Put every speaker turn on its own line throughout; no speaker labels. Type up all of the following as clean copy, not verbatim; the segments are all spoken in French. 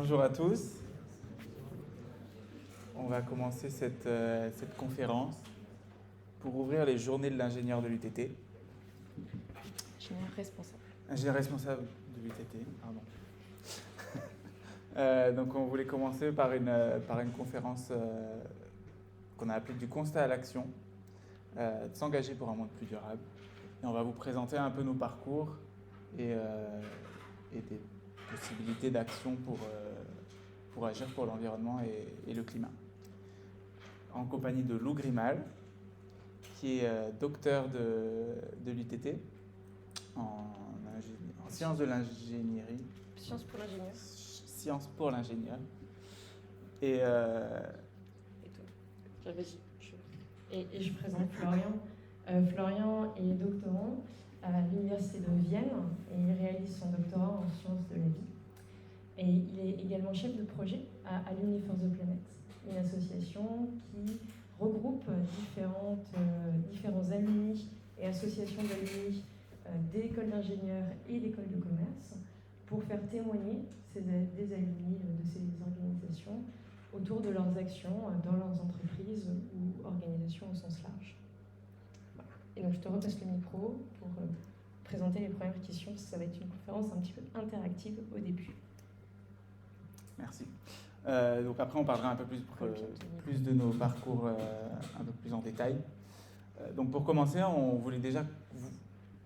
Bonjour à tous. On va commencer cette conférence pour ouvrir les journées de l'ingénieur de l'UTT.
Ingénieur responsable.
Ingénieur responsable de l'UTT, pardon. Donc on voulait commencer par une conférence qu'on a appelée du constat à l'action, de s'engager pour un monde plus durable. Et on va vous présenter un peu nos parcours et des possibilités d'action pour agir pour l'environnement et le climat. En compagnie de Lou Grimal, qui est docteur de l'UTT en sciences de l'ingénierie.
Sciences pour l'ingénieur.
Sciences pour l'ingénieur. Et
toi. Et je présente Florian. Florian est doctorant à l'université de Vienne et il réalise son doctorat en sciences de la vie. Et il est également chef de projet à Alumni for the Planet, une association qui regroupe différents alumni et associations d'alumni d'écoles d'ingénieurs et d'écoles de commerce pour faire témoigner des alumni de ces organisations autour de leurs actions dans leurs entreprises ou organisations au sens large. Voilà. Et donc je te repasse le micro pour présenter les premières questions, parce que ça va être une conférence un petit peu interactive au début.
Merci. Donc après, on parlera un peu plus de nos parcours un peu plus en détail. Donc pour commencer, on voulait déjà vous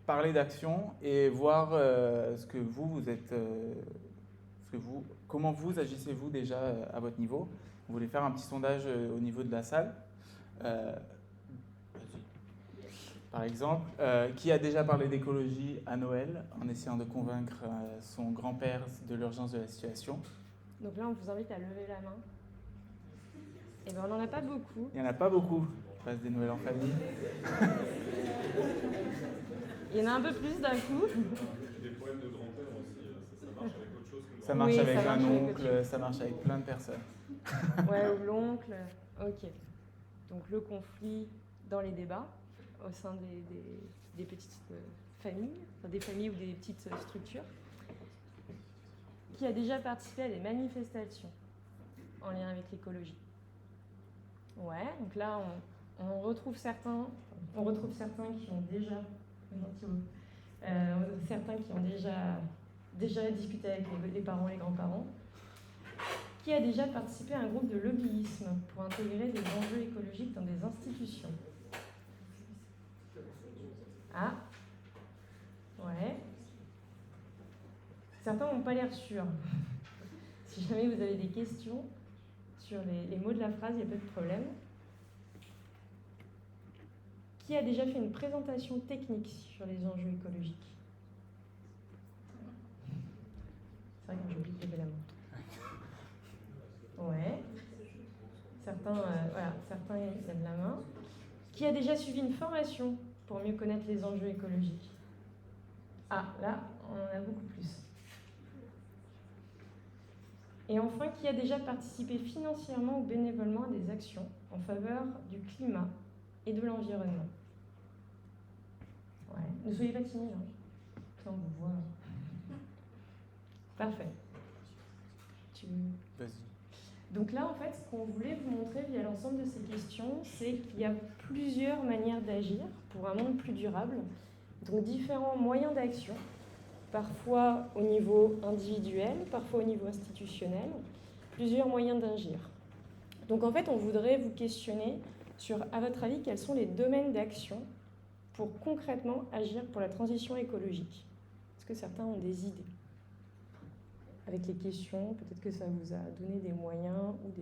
parler d'action et voir comment vous agissez-vous déjà à votre niveau. On voulait faire un petit sondage au niveau de la salle. Par exemple, qui a déjà parlé d'écologie à Noël en essayant de convaincre son grand-père de l'urgence de la situation?
Donc là, on vous invite à lever la main. Et bien, on n'en a pas beaucoup.
Il n'y en a pas beaucoup qui passent des Noëls en famille.
Il y en a un peu plus d'un coup.
Des problèmes de grand-père aussi, ça marche avec autre chose que
Ça marche avec un oncle, ça marche avec plein de personnes.
Ouais, ou l'oncle. Ok. Donc le conflit dans les débats au sein des petites familles, enfin, des familles ou des petites structures. Qui a déjà participé à des manifestations en lien avec l'écologie? Ouais, donc là on retrouve certains qui ont déjà discuté avec les parents et les grands-parents. Qui a déjà participé à un groupe de lobbyisme pour intégrer des enjeux écologiques dans des institutions? Ah, ouais. Certains n'ont pas l'air sûrs. Si jamais vous avez des questions sur les mots de la phrase, il n'y a pas de problème. Qui a déjà fait une présentation technique sur les enjeux écologiques? C'est vrai que j'ai oublié de lever la main. Ouais. Certains lèvent la main. Qui a déjà suivi une formation pour mieux connaître les enjeux écologiques? Ah, là, on en a beaucoup plus. Et enfin, qui a déjà participé financièrement ou bénévolement à des actions en faveur du climat et de l'environnement? Ouais, ne soyez pas timides. Ça, on vous voit. Parfait.
Vas-y.
Donc là, en fait, ce qu'on voulait vous montrer via l'ensemble de ces questions, c'est qu'il y a plusieurs manières d'agir pour un monde plus durable. Donc différents moyens d'action, parfois au niveau individuel, parfois au niveau institutionnel, plusieurs moyens d'agir. Donc en fait, on voudrait vous questionner sur, à votre avis, quels sont les domaines d'action pour concrètement agir pour la transition écologique. Est-ce que certains ont des idées? Avec les questions, peut-être que ça vous a donné des moyens ou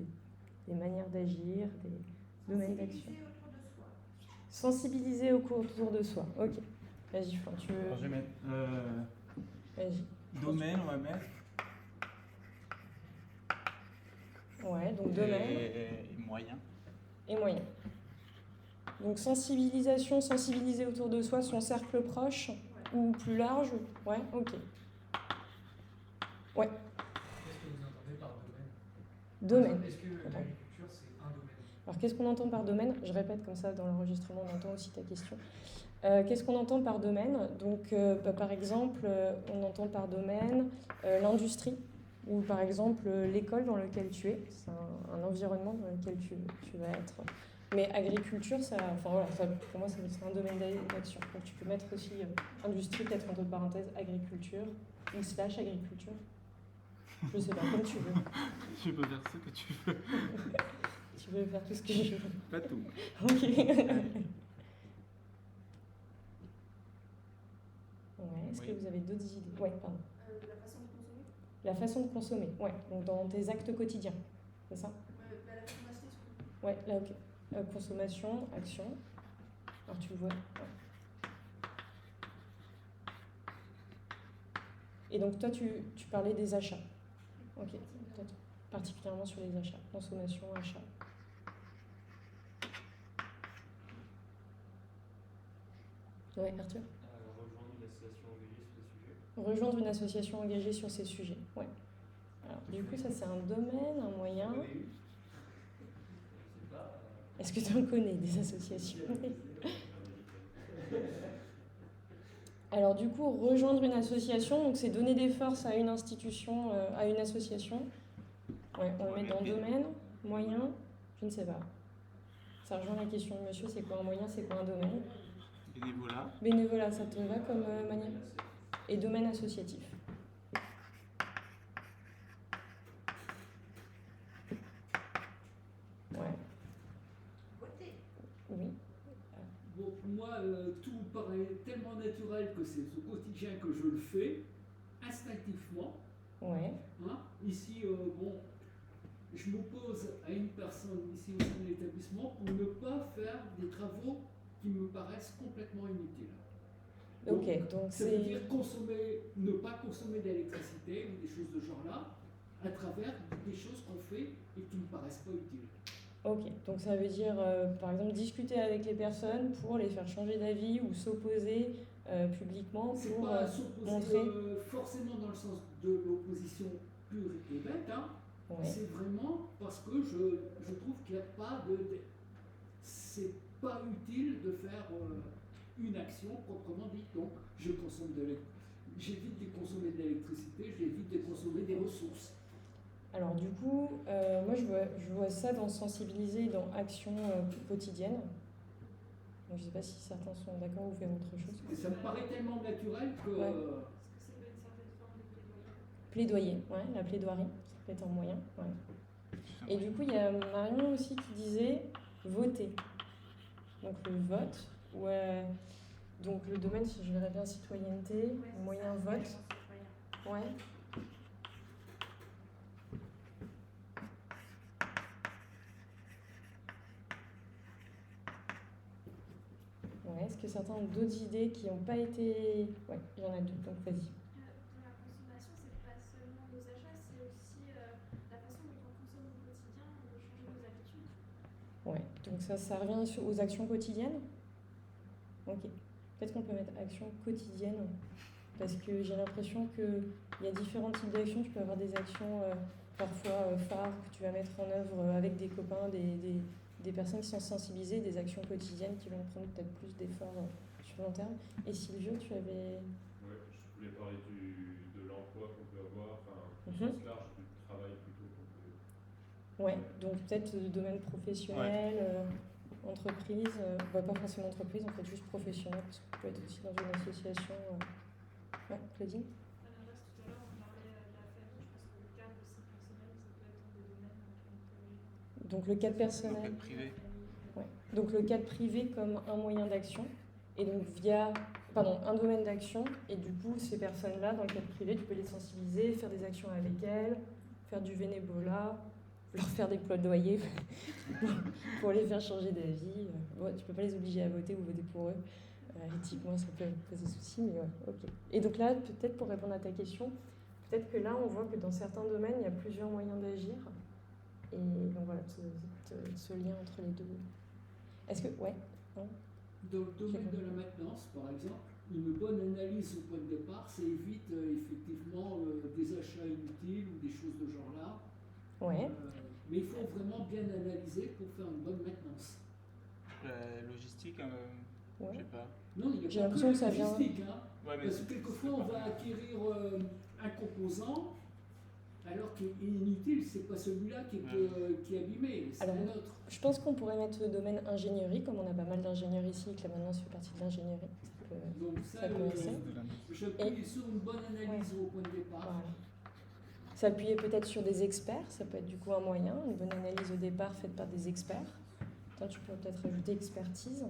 des manières d'agir, des domaines d'action. Sensibiliser autour de soi. Ok. Vas-y, Florent, tu veux...
Alors, je vais mettre
Vas-y.
domaine, on va mettre.
Ouais, donc domaine.
Et moyen.
Et moyen. Donc sensibiliser autour de soi, son cercle proche ou plus large. Ouais, ok. Ouais.
Qu'est-ce que vous entendez par
Domaine.
Est-ce que l'agriculture, c'est un domaine?
Alors, qu'est-ce qu'on entend par domaine? Je répète comme ça, dans l'enregistrement, on entend aussi ta question. Qu'est-ce qu'on entend par domaine? Donc, par exemple, on entend par domaine l'industrie, Ou par exemple, l'école dans laquelle tu es, c'est un environnement dans lequel tu vas être. Mais agriculture, pour moi, c'est un domaine d'action. Donc tu peux mettre aussi industrie, peut-être entre parenthèses, agriculture, ou slash agriculture. Je sais pas, comme tu veux.
Je peux faire ce que tu veux.
Tu veux faire tout ce que je veux.
Pas tout.
Ok. Ouais, est-ce que vous avez d'autres idées? Ouais, pardon.
La façon de consommer.
La façon de consommer, ouais. Donc dans tes actes quotidiens, c'est ça?
La façon d'acheter surtout.
Ouais, là, ok. Consommation, action. Alors tu le vois. Ouais. Et donc toi, tu parlais des achats. Ok, peut-être particulièrement sur les achats. Consommation, achat. Ouais, Arthur?
Rejoindre une association engagée sur ces sujets.
Rejoindre une association engagée sur ces sujets, ouais. Alors, du coup, ça c'est un domaine, un moyen. Est-ce que tu en connais des associations? Alors du coup, rejoindre une association, donc c'est donner des forces à une institution, à une association. Ouais, on le met dans domaine, moyen, je ne sais pas. Ça rejoint la question de monsieur, c'est quoi un moyen, c'est quoi un domaine?
Bénévolat.
Bénévolat, ça te va comme manière? Et domaine associatif. Ouais. Oui.
Bon, pour moi, tout me paraît tellement naturel que c'est au quotidien que je le fais, instinctivement.
Ouais.
Hein. Ici, bon, je m'oppose à une personne ici au sein de l'établissement pour ne pas faire des travaux qui me paraissent complètement inutiles. Donc,
Ok, donc
ça veut
c'est...
dire ne pas consommer d'électricité ou des choses de ce genre-là à travers des choses qu'on fait et qui ne me paraissent pas utiles.
Ok, donc ça veut dire, par exemple, discuter avec les personnes pour les faire changer d'avis ou s'opposer publiquement
C'est
pour
pas s'opposer
montrer...
forcément dans le sens de l'opposition pure et bête, hein.
Ouais.
C'est vraiment parce que je trouve qu'il n'y a pas c'est pas utile de faire une action proprement dite. Donc, j'évite de consommer de l'électricité, j'évite de consommer des ressources.
Alors du coup, moi je vois ça dans sensibiliser, dans action quotidienne. Donc, je ne sais pas si certains sont d'accord ou faire autre chose.
Et ça me paraît tellement naturel que...
Ouais.
Est-ce que c'est une certaine forme de plaidoyer?
Plaidoyer, ouais, la plaidoirie, ça peut être un moyen. Ouais. Et du coup, il y a Marion aussi qui disait voter. Donc le vote, ouais. Donc le domaine, si je verrais bien citoyenneté, moyen vote. Ouais. Ouais, est-ce que certains ont d'autres idées qui n'ont pas été... Ouais, il y en a deux, donc vas-y.
Dans la consommation, c'est pas seulement nos achats, c'est aussi la façon dont on consomme au quotidien, de changer nos habitudes.
Ouais, donc ça revient aux actions quotidiennes. Ok, peut-être qu'on peut mettre actions quotidiennes, parce que j'ai l'impression qu'il y a différents types d'actions. Tu peux avoir des actions parfois phares que tu vas mettre en œuvre avec des copains, des personnes qui sont sensibilisées, des actions quotidiennes qui vont prendre peut-être plus d'efforts sur le long terme. Et Sylvio, tu avais...
Ouais, je voulais parler de l'emploi qu'on peut avoir, enfin, au
Mhm.
sens large du travail plutôt qu'on peut.
Ouais, donc peut-être le domaine professionnel, entreprise, pas forcément entreprise, en fait juste professionnel, parce qu'on peut être aussi dans une association. Ouais, Claudine?
À l'inverse, tout à l'heure, on parlait de la famille, je pense que le cadre aussi personnel, ça peut être un des domaines dans lesquels on peut agir.
Donc le cadre
Donc,
personnel.
cadre privé.
Ouais. Donc le cadre privé comme un moyen d'action, et donc un domaine d'action, et du coup ces personnes-là, dans le cadre privé, tu peux les sensibiliser, faire des actions avec elles, faire du bénévolat, leur faire des plaidoyers pour les faire changer d'avis. Ouais, tu peux pas les obliger à voter ou voter pour eux. Éthiquement, ça peut poser souci, mais ouais, ok. Et donc là, peut-être pour répondre à ta question, peut-être que là, on voit que dans certains domaines, il y a plusieurs moyens d'agir. Et donc voilà, ce lien entre les deux. Est-ce que... Ouais, non?
Dans le domaine de la maintenance, par exemple, une bonne analyse au point de départ, ça évite effectivement des achats inutiles ou des choses de ce genre-là.
Ouais.
Mais il faut vraiment bien analyser pour faire une bonne maintenance.
Logistique,
Ouais.
je sais pas.
Non, il
J'ai
n'y a pas que
l'impression
la
que ça vient-
logistique, hein.
Ouais, mais
Parce que quelquefois, on va acquérir un composant Alors qu'inutile, c'est pas celui-là qui est abîmé, c'est
Alors,
un autre.
Je pense qu'on pourrait mettre le domaine ingénierie, comme on a pas mal d'ingénierie ici, et que là maintenant ça fait partie de l'ingénierie.
Donc ça,
ça peut passer.
j'appuie sur une bonne analyse au point de départ.
Voilà. S'appuyer peut-être sur des experts, ça peut être du coup un moyen, une bonne analyse au départ faite par des experts. Toi, tu peux peut-être ajouter expertise.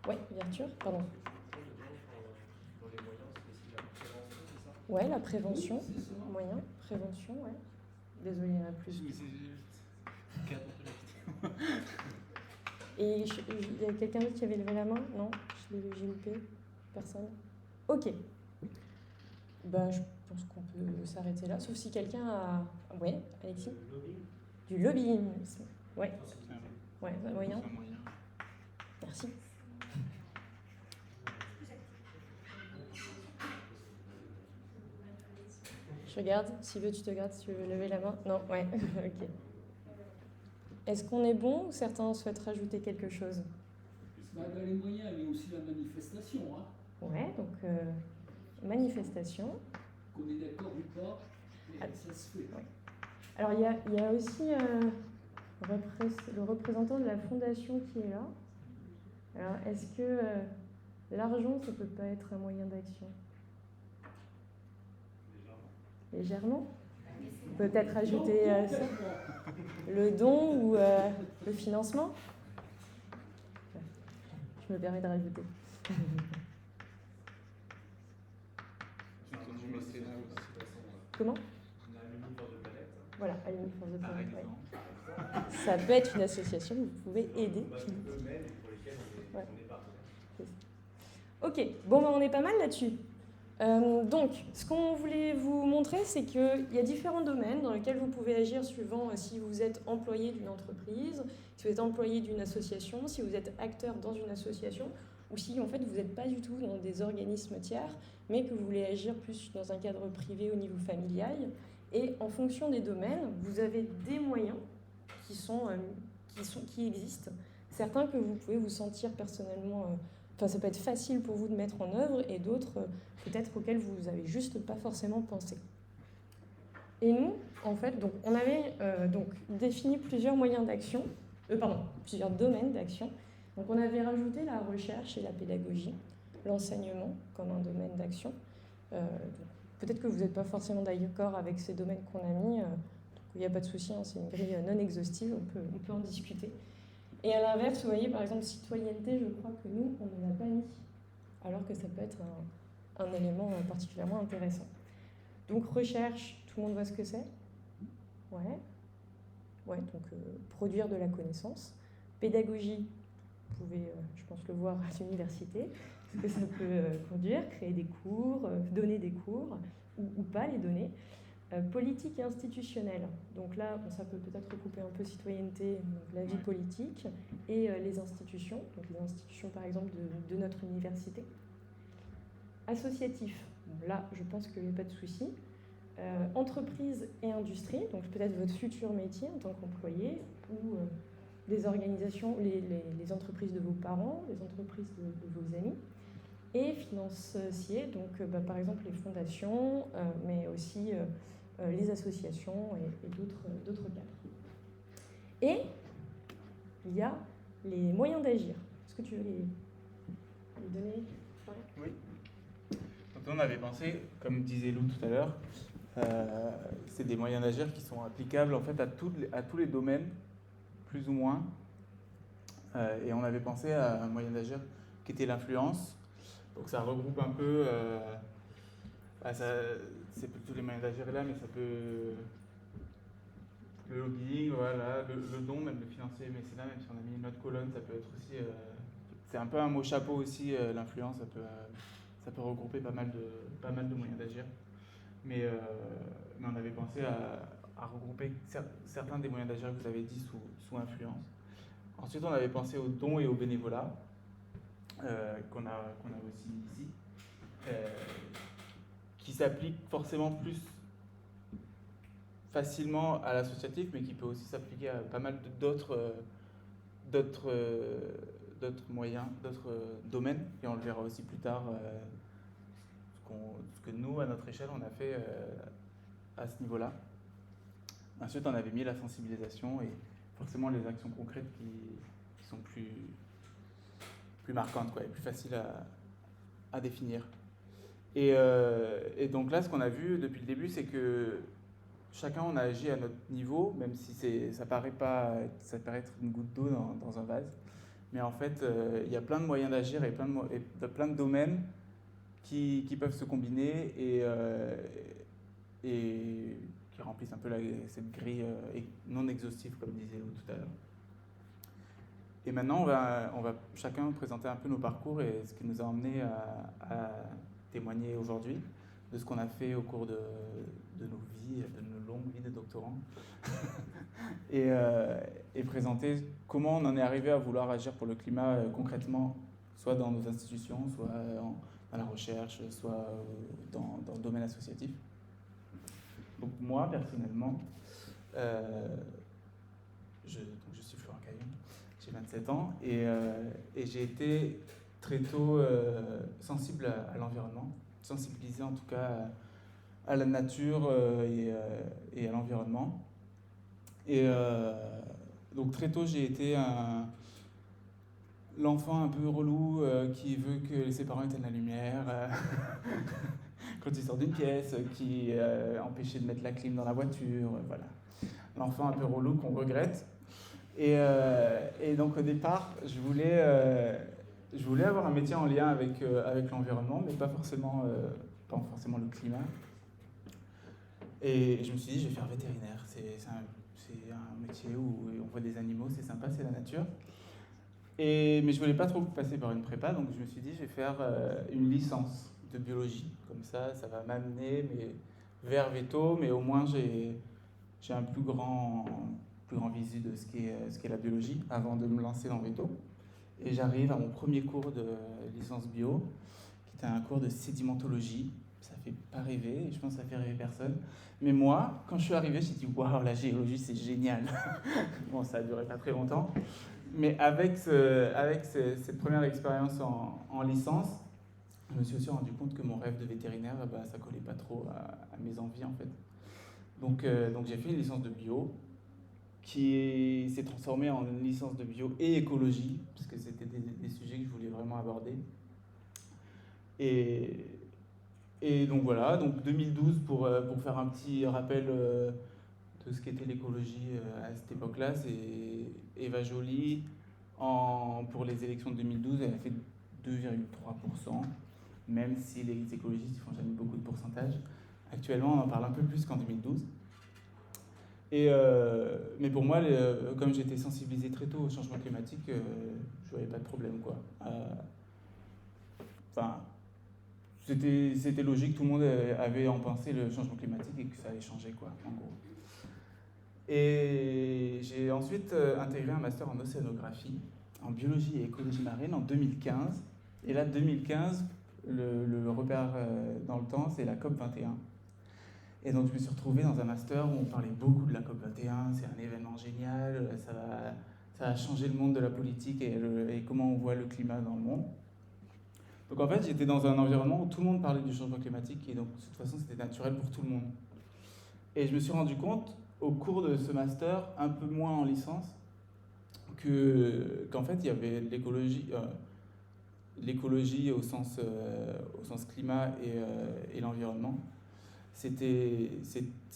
Oui, Virture, pardon.
Dans les moyens, c'est aussi la prévention, c'est ça?
Ouais, la prévention,
Oui, c'est ça.
moyen, prévention, ouais. Désolée, il y en a plus. Et il y a quelqu'un d'autre qui avait levé la main? Non? J'ai loupé? Personne? Ok. Ben, je pense qu'on peut s'arrêter là, sauf si quelqu'un a... Ouais, Alexis? Du lobbying. Ouais. Ouais, c'est un moyen. Merci. Je regarde, si tu te gardes, si tu veux lever la main. Non, ouais, ok. Est-ce qu'on est bon ou certains souhaitent rajouter quelque chose?
Bah, dans les moyens, il y a aussi la manifestation, hein.
Ouais, donc manifestation.
Qu'on est d'accord ou pas, mais ça se fait.
Ouais. Alors il y a aussi le représentant de la fondation qui est là. Alors est-ce que l'argent, ça peut pas être un moyen d'action? Légèrement. Peut-être ajouter ça. Le don ou le financement. Je me permets de rajouter. Comment? Voilà, Alumni Force de Planète. Ouais. Ça peut être une association, vous pouvez aider. Ouais. Ok, bon, ben, on est pas mal là-dessus. Donc, ce qu'on voulait vous montrer, c'est qu'il y a différents domaines dans lesquels vous pouvez agir suivant si vous êtes employé d'une entreprise, si vous êtes employé d'une association, si vous êtes acteur dans une association, ou si en fait vous n'êtes pas du tout dans des organismes tiers, mais que vous voulez agir plus dans un cadre privé au niveau familial. Et en fonction des domaines, vous avez des moyens qui existent, certains que vous pouvez vous sentir personnellement... ça peut être facile pour vous de mettre en œuvre et d'autres peut-être auxquels vous n'avez juste pas forcément pensé. Et nous, en fait, donc, on avait défini plusieurs moyens d'action, plusieurs domaines d'action. Donc on avait rajouté la recherche et la pédagogie, l'enseignement comme un domaine d'action. Peut-être que vous n'êtes pas forcément d'accord avec ces domaines qu'on a mis, il n'y a pas de souci, hein, c'est une grille non exhaustive, on peut en discuter. Et à l'inverse, vous voyez, par exemple, citoyenneté, je crois que nous, on ne l'a pas mis, alors que ça peut être un élément particulièrement intéressant. Donc, recherche, tout le monde voit ce que c'est? Ouais, donc produire de la connaissance. Pédagogie, vous pouvez, je pense, le voir à l'université, ce que ça peut conduire, créer des cours, donner des cours, ou pas les donner. Politique et institutionnelle. Donc là, ça peut peut-être recouper un peu citoyenneté, donc la vie politique, et les institutions, donc les institutions par exemple de notre université. Associatif, bon, là je pense qu'il n'y a pas de souci. Entreprise et industrie, donc peut-être votre futur métier en tant qu'employé, ou des organisations, les entreprises de vos parents, les entreprises de vos amis. Et financier, donc par exemple les fondations, mais aussi les associations et d'autres cadres. Et il y a les moyens d'agir. Est-ce que tu veux les donner?
Oui. Donc on avait pensé, comme disait Lou tout à l'heure, c'est des moyens d'agir qui sont applicables en fait à tous les domaines, plus ou moins. Et on avait pensé à un moyen d'agir qui était l'influence. Donc ça regroupe un peu, c'est plutôt les moyens d'agir là, mais ça peut, le lobbying, voilà, le don, même le financier et mécénat, même si on a mis une autre colonne, ça peut être aussi, c'est un peu un mot chapeau aussi, l'influence, ça peut regrouper pas mal de moyens d'agir. Mais on avait pensé à regrouper certains des moyens d'agir que vous avez dit sous influence. Ensuite, on avait pensé au don et au bénévolat. Qu'on a aussi ici, qui s'applique forcément plus facilement à l'associatif, mais qui peut aussi s'appliquer à pas mal d'autres moyens, d'autres domaines, et on le verra aussi plus tard, ce que nous, à notre échelle, on a fait à ce niveau-là. Ensuite, on avait mis la sensibilisation et forcément les actions concrètes qui sont plus marquantes, quoi, et plus faciles à définir. Et donc là, ce qu'on a vu depuis le début, c'est que chacun, on a agi à notre niveau, même si ça paraît être une goutte d'eau dans un vase. Mais en fait, il y a plein de moyens d'agir et plein de domaines qui peuvent se combiner et qui remplissent un peu cette grille non exhaustive, comme disait Léo tout à l'heure. Et maintenant, on va chacun présenter un peu nos parcours et ce qui nous a emmenés à témoigner aujourd'hui de ce qu'on a fait au cours de nos vies, de nos longues vies de doctorants, et présenter comment on en est arrivé à vouloir agir pour le climat concrètement, soit dans nos institutions, soit dans la recherche, soit dans le domaine associatif. Donc moi, personnellement, je suis Florent Caillon, j'ai 27 ans, et j'ai été très tôt sensible à l'environnement, sensibilisé en tout cas à la nature et à l'environnement. Et donc très tôt, j'ai été l'enfant un peu relou qui veut que ses parents éteignent la lumière quand il sort d'une pièce, qui est empêché de mettre la clim dans la voiture, voilà. L'enfant un peu relou qu'on regrette. Et donc au départ, je voulais avoir un métier en lien avec l'environnement, mais pas forcément le climat. Et je me suis dit, je vais faire vétérinaire. C'est un métier où on voit des animaux, c'est sympa, c'est la nature. Mais je voulais pas trop passer par une prépa, donc je me suis dit, je vais faire une licence de biologie. Comme ça va m'amener vers Veto, mais au moins j'ai un plus grand visu de ce qu'est la biologie avant de me lancer dans Veto. Et j'arrive à mon premier cours de licence bio, qui était un cours de sédimentologie. Ça fait pas rêver, et je pense que ça fait rêver personne. Mais moi, quand je suis arrivé, j'ai dit « Waouh, la géologie, c'est génial !» Bon, ça a duré pas très longtemps. Mais avec cette première expérience en licence, je me suis aussi rendu compte que mon rêve de vétérinaire, ça collait pas trop à mes envies, en fait. Donc j'ai fait une licence de bio, qui s'est transformée en une licence de bio et écologie, parce que c'était des sujets que je voulais vraiment aborder. Et donc voilà, donc 2012, pour faire un petit rappel de ce qu'était l'écologie à cette époque-là, c'est Eva Joly, pour les élections de 2012, elle a fait 2,3%, même si les écologistes ne font jamais beaucoup de pourcentage. Actuellement, on en parle un peu plus qu'en 2012. Mais pour moi, comme j'étais sensibilisé très tôt au changement climatique, je ne voyais pas de problème, quoi. C'était logique, tout le monde avait en pensée le changement climatique et que ça allait changer, quoi, en gros. Et j'ai ensuite intégré un master en océanographie, en biologie et écologie marine en 2015. Et là, 2015, le repère dans le temps, c'est la COP21. Et donc je me suis retrouvé dans un master où on parlait beaucoup de la COP21, c'est un événement génial, ça va changer le monde de la politique et comment on voit le climat dans le monde. Donc en fait, j'étais dans un environnement où tout le monde parlait du changement climatique et donc de toute façon c'était naturel pour tout le monde. Et je me suis rendu compte au cours de ce master, un peu moins en licence, qu'en fait il y avait l'écologie au sens climat et l'environnement. C'était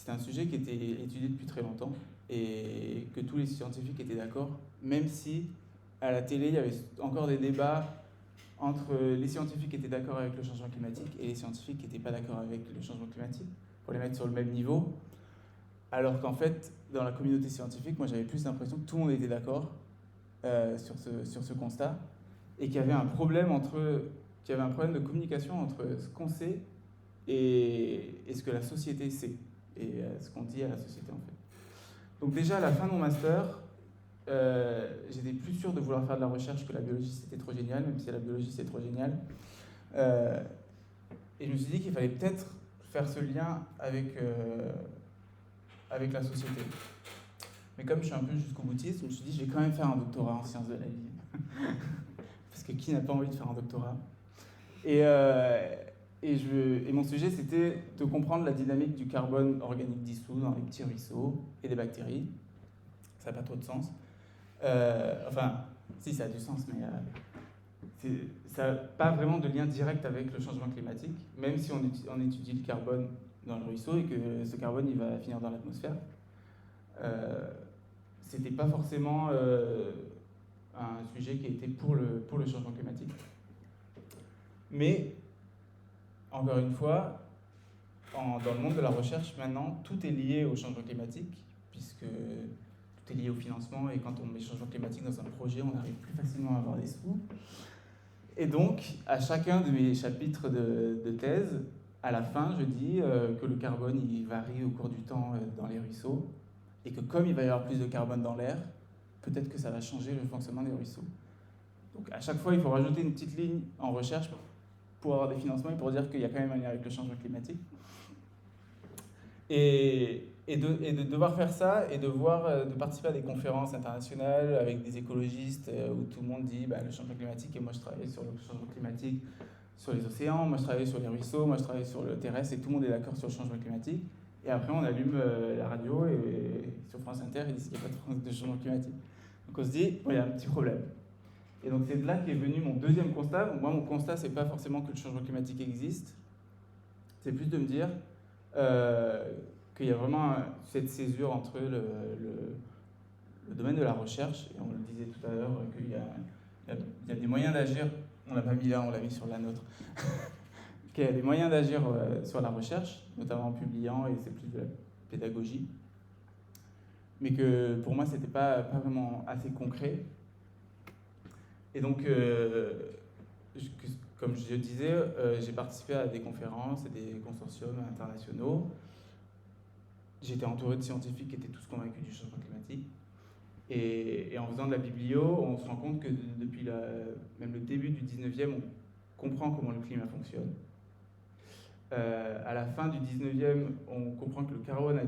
un sujet qui était étudié depuis très longtemps et que tous les scientifiques étaient d'accord, même si à la télé il y avait encore des débats entre les scientifiques qui étaient d'accord avec le changement climatique et les scientifiques qui n'étaient pas d'accord avec le changement climatique, pour les mettre sur le même niveau. Alors qu'en fait, dans la communauté scientifique, moi j'avais plus l'impression que tout le monde était d'accord sur ce constat et qu'il y avait un problème de communication entre ce qu'on sait et ce que la société sait et ce qu'on dit à la société en fait. Donc déjà à la fin de mon master, j'étais plus sûr de vouloir faire de la recherche que la biologie c'était trop génial, même si la biologie c'est trop génial. Et je me suis dit qu'il fallait peut-être faire ce lien avec la société. Mais comme je suis un peu jusqu'au boutiste, je me suis dit je vais quand même faire un doctorat en sciences de la vie. Parce que qui n'a pas envie de faire un doctorat ? et mon sujet, c'était de comprendre la dynamique du carbone organique dissous dans les petits ruisseaux et des bactéries. Ça n'a pas trop de sens. Enfin, si, ça a du sens, mais ça n'a pas vraiment de lien direct avec le changement climatique, même si on étudie le carbone dans le ruisseau et que ce carbone, il va finir dans l'atmosphère. C'était pas forcément un sujet qui a été pour le changement climatique. Mais, encore une fois, dans le monde de la recherche, maintenant, tout est lié au changement climatique, puisque tout est lié au financement, et quand on met changement climatique dans un projet, on arrive plus facilement à avoir des sous. Et donc, à chacun de mes chapitres de thèse, à la fin, je dis que le carbone, il varie au cours du temps dans les ruisseaux, et que comme il va y avoir plus de carbone dans l'air, peut-être que ça va changer le fonctionnement des ruisseaux. Donc à chaque fois, il faut rajouter une petite ligne en recherche pour avoir des financements et pour dire qu'il y a quand même un lien avec le changement climatique. Et de devoir faire ça et de participer à des conférences internationales avec des écologistes où tout le monde dit le changement climatique, et moi je travaille sur le changement climatique sur les océans, moi je travaille sur les ruisseaux, moi je travaille sur le terrestre, et tout le monde est d'accord sur le changement climatique. Et après on allume la radio et sur France Inter ils disent qu'il n'y a pas de changement climatique. Donc on se dit, il y a un petit problème. Et donc c'est de là qu'est venu mon deuxième constat. Donc, moi mon constat c'est pas forcément que le changement climatique existe, c'est plus de me dire qu'il y a vraiment cette césure entre le domaine de la recherche, et on le disait tout à l'heure, qu'il y a des moyens d'agir, on l'a pas mis là, on l'a mis sur la nôtre, qu'il y a des moyens d'agir sur la recherche, notamment en publiant, et c'est plus de la pédagogie, mais que pour moi c'était pas vraiment assez concret. Et donc, comme je disais, j'ai participé à des conférences et des consortiums internationaux. J'étais entouré de scientifiques qui étaient tous convaincus du changement climatique. Et en faisant de la biblio, on se rend compte que depuis même le début du 19e, on comprend comment le climat fonctionne. À la fin du 19e, on comprend que le carbone a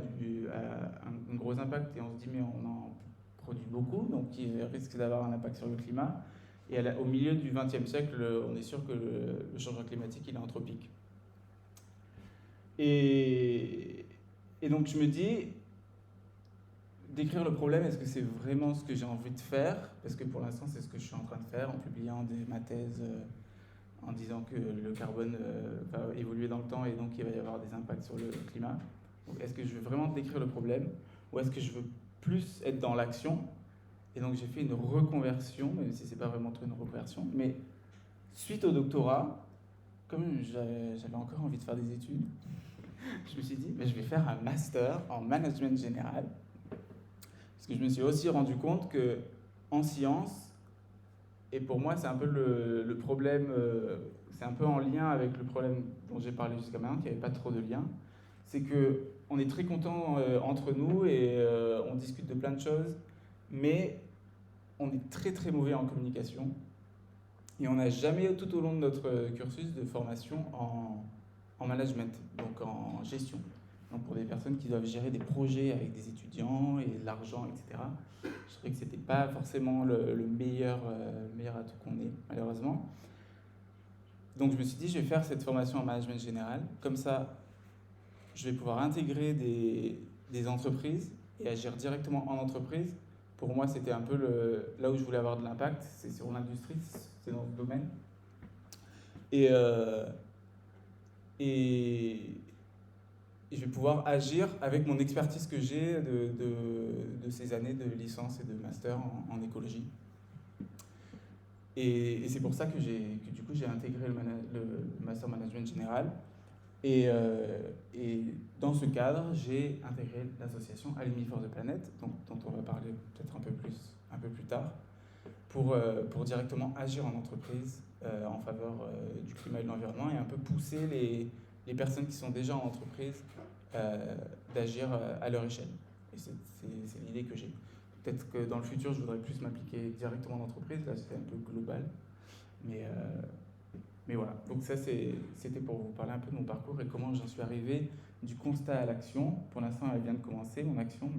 un gros impact, et on se dit mais on en produit beaucoup, donc il risque d'avoir un impact sur le climat. Et au milieu du XXe siècle, on est sûr que le changement climatique il est anthropique. Et donc je me dis, décrire le problème, est-ce que c'est vraiment ce que j'ai envie de faire? Parce que pour l'instant, c'est ce que je suis en train de faire en publiant ma thèse, en disant que le carbone va évoluer dans le temps et donc il va y avoir des impacts sur le climat. Donc est-ce que je veux vraiment décrire le problème, ou est-ce que je veux plus être dans l'action? Et donc j'ai fait une reconversion, même si c'est pas vraiment trop une reconversion, mais suite au doctorat, comme j'avais encore envie de faire des études, je me suis dit, je vais faire un master en management général. Parce que je me suis aussi rendu compte qu'en sciences, et pour moi c'est un peu le problème, c'est un peu en lien avec le problème dont j'ai parlé jusqu'à maintenant, qu'il n'y avait pas trop de lien, c'est qu'on est très contents entre nous et on discute de plein de choses, mais on est très très mauvais en communication, et on n'a jamais tout au long de notre cursus de formation en management, donc en gestion. Donc pour des personnes qui doivent gérer des projets avec des étudiants et de l'argent, etc. Je trouvais que c'était pas forcément le meilleur atout qu'on ait, malheureusement. Donc je me suis dit, je vais faire cette formation en management général, comme ça je vais pouvoir intégrer des entreprises et agir directement en entreprise. Pour moi, c'était un peu là où je voulais avoir de l'impact, c'est sur l'industrie, c'est dans ce domaine. Et je vais pouvoir agir avec mon expertise que j'ai de ces années de licence et de master en écologie. Et c'est pour ça que du coup j'ai intégré le master management général. Et dans ce cadre, j'ai intégré l'association Alumni for the Planet, dont on va parler peut-être un peu plus tard, pour directement agir en entreprise en faveur du climat et de l'environnement, et un peu pousser les personnes qui sont déjà en entreprise d'agir à leur échelle. Et c'est l'idée que j'ai. Peut-être que dans le futur, je voudrais plus m'appliquer directement en entreprise, là c'est un peu global, mais voilà, donc ça c'était pour vous parler un peu de mon parcours et comment j'en suis arrivé du constat à l'action. Pour l'instant, elle vient de commencer, mon action.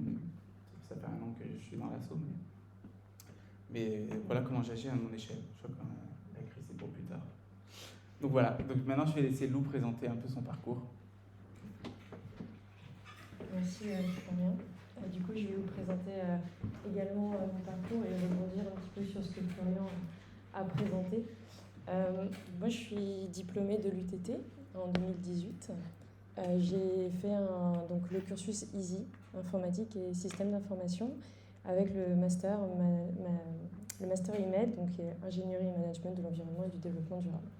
Ça fait 1 an que je suis dans l'assaut. Mais voilà comment j'agis à mon échelle. Je crois que la crise, c'est pour plus tard. Donc voilà, donc maintenant je vais laisser Lou présenter un peu son parcours.
Merci Florian. Du coup, je vais vous présenter également mon parcours et rebondir un petit peu sur ce que Florian a présenté. Moi, je suis diplômée de l'UTT en 2018. J'ai fait donc, le cursus EASY, informatique et système d'information, avec le master IMED, donc ingénierie et management de l'environnement et du développement durable.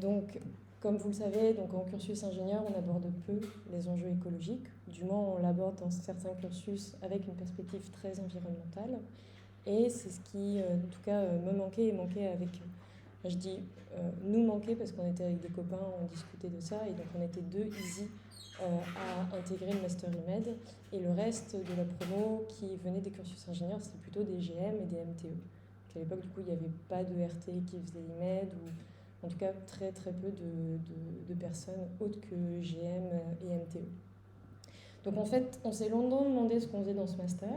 Donc, comme vous le savez, donc en cursus ingénieur, on aborde peu les enjeux écologiques. Du moins, on l'aborde dans certains cursus avec une perspective très environnementale. Et c'est ce qui, en tout cas, me manquait et manquait avec... Je dis nous manquait parce qu'on était avec des copains, on discutait de ça. Et donc, on était deux easy à intégrer le Master IMED. Et le reste de la promo qui venait des cursus ingénieurs, c'était plutôt des GM et des MTE. À l'époque, du coup, il n'y avait pas de RT qui faisait IMED ou... En tout cas, très très peu de personnes autres que GM et MTE. Donc en fait, on s'est longtemps demandé ce qu'on faisait dans ce master,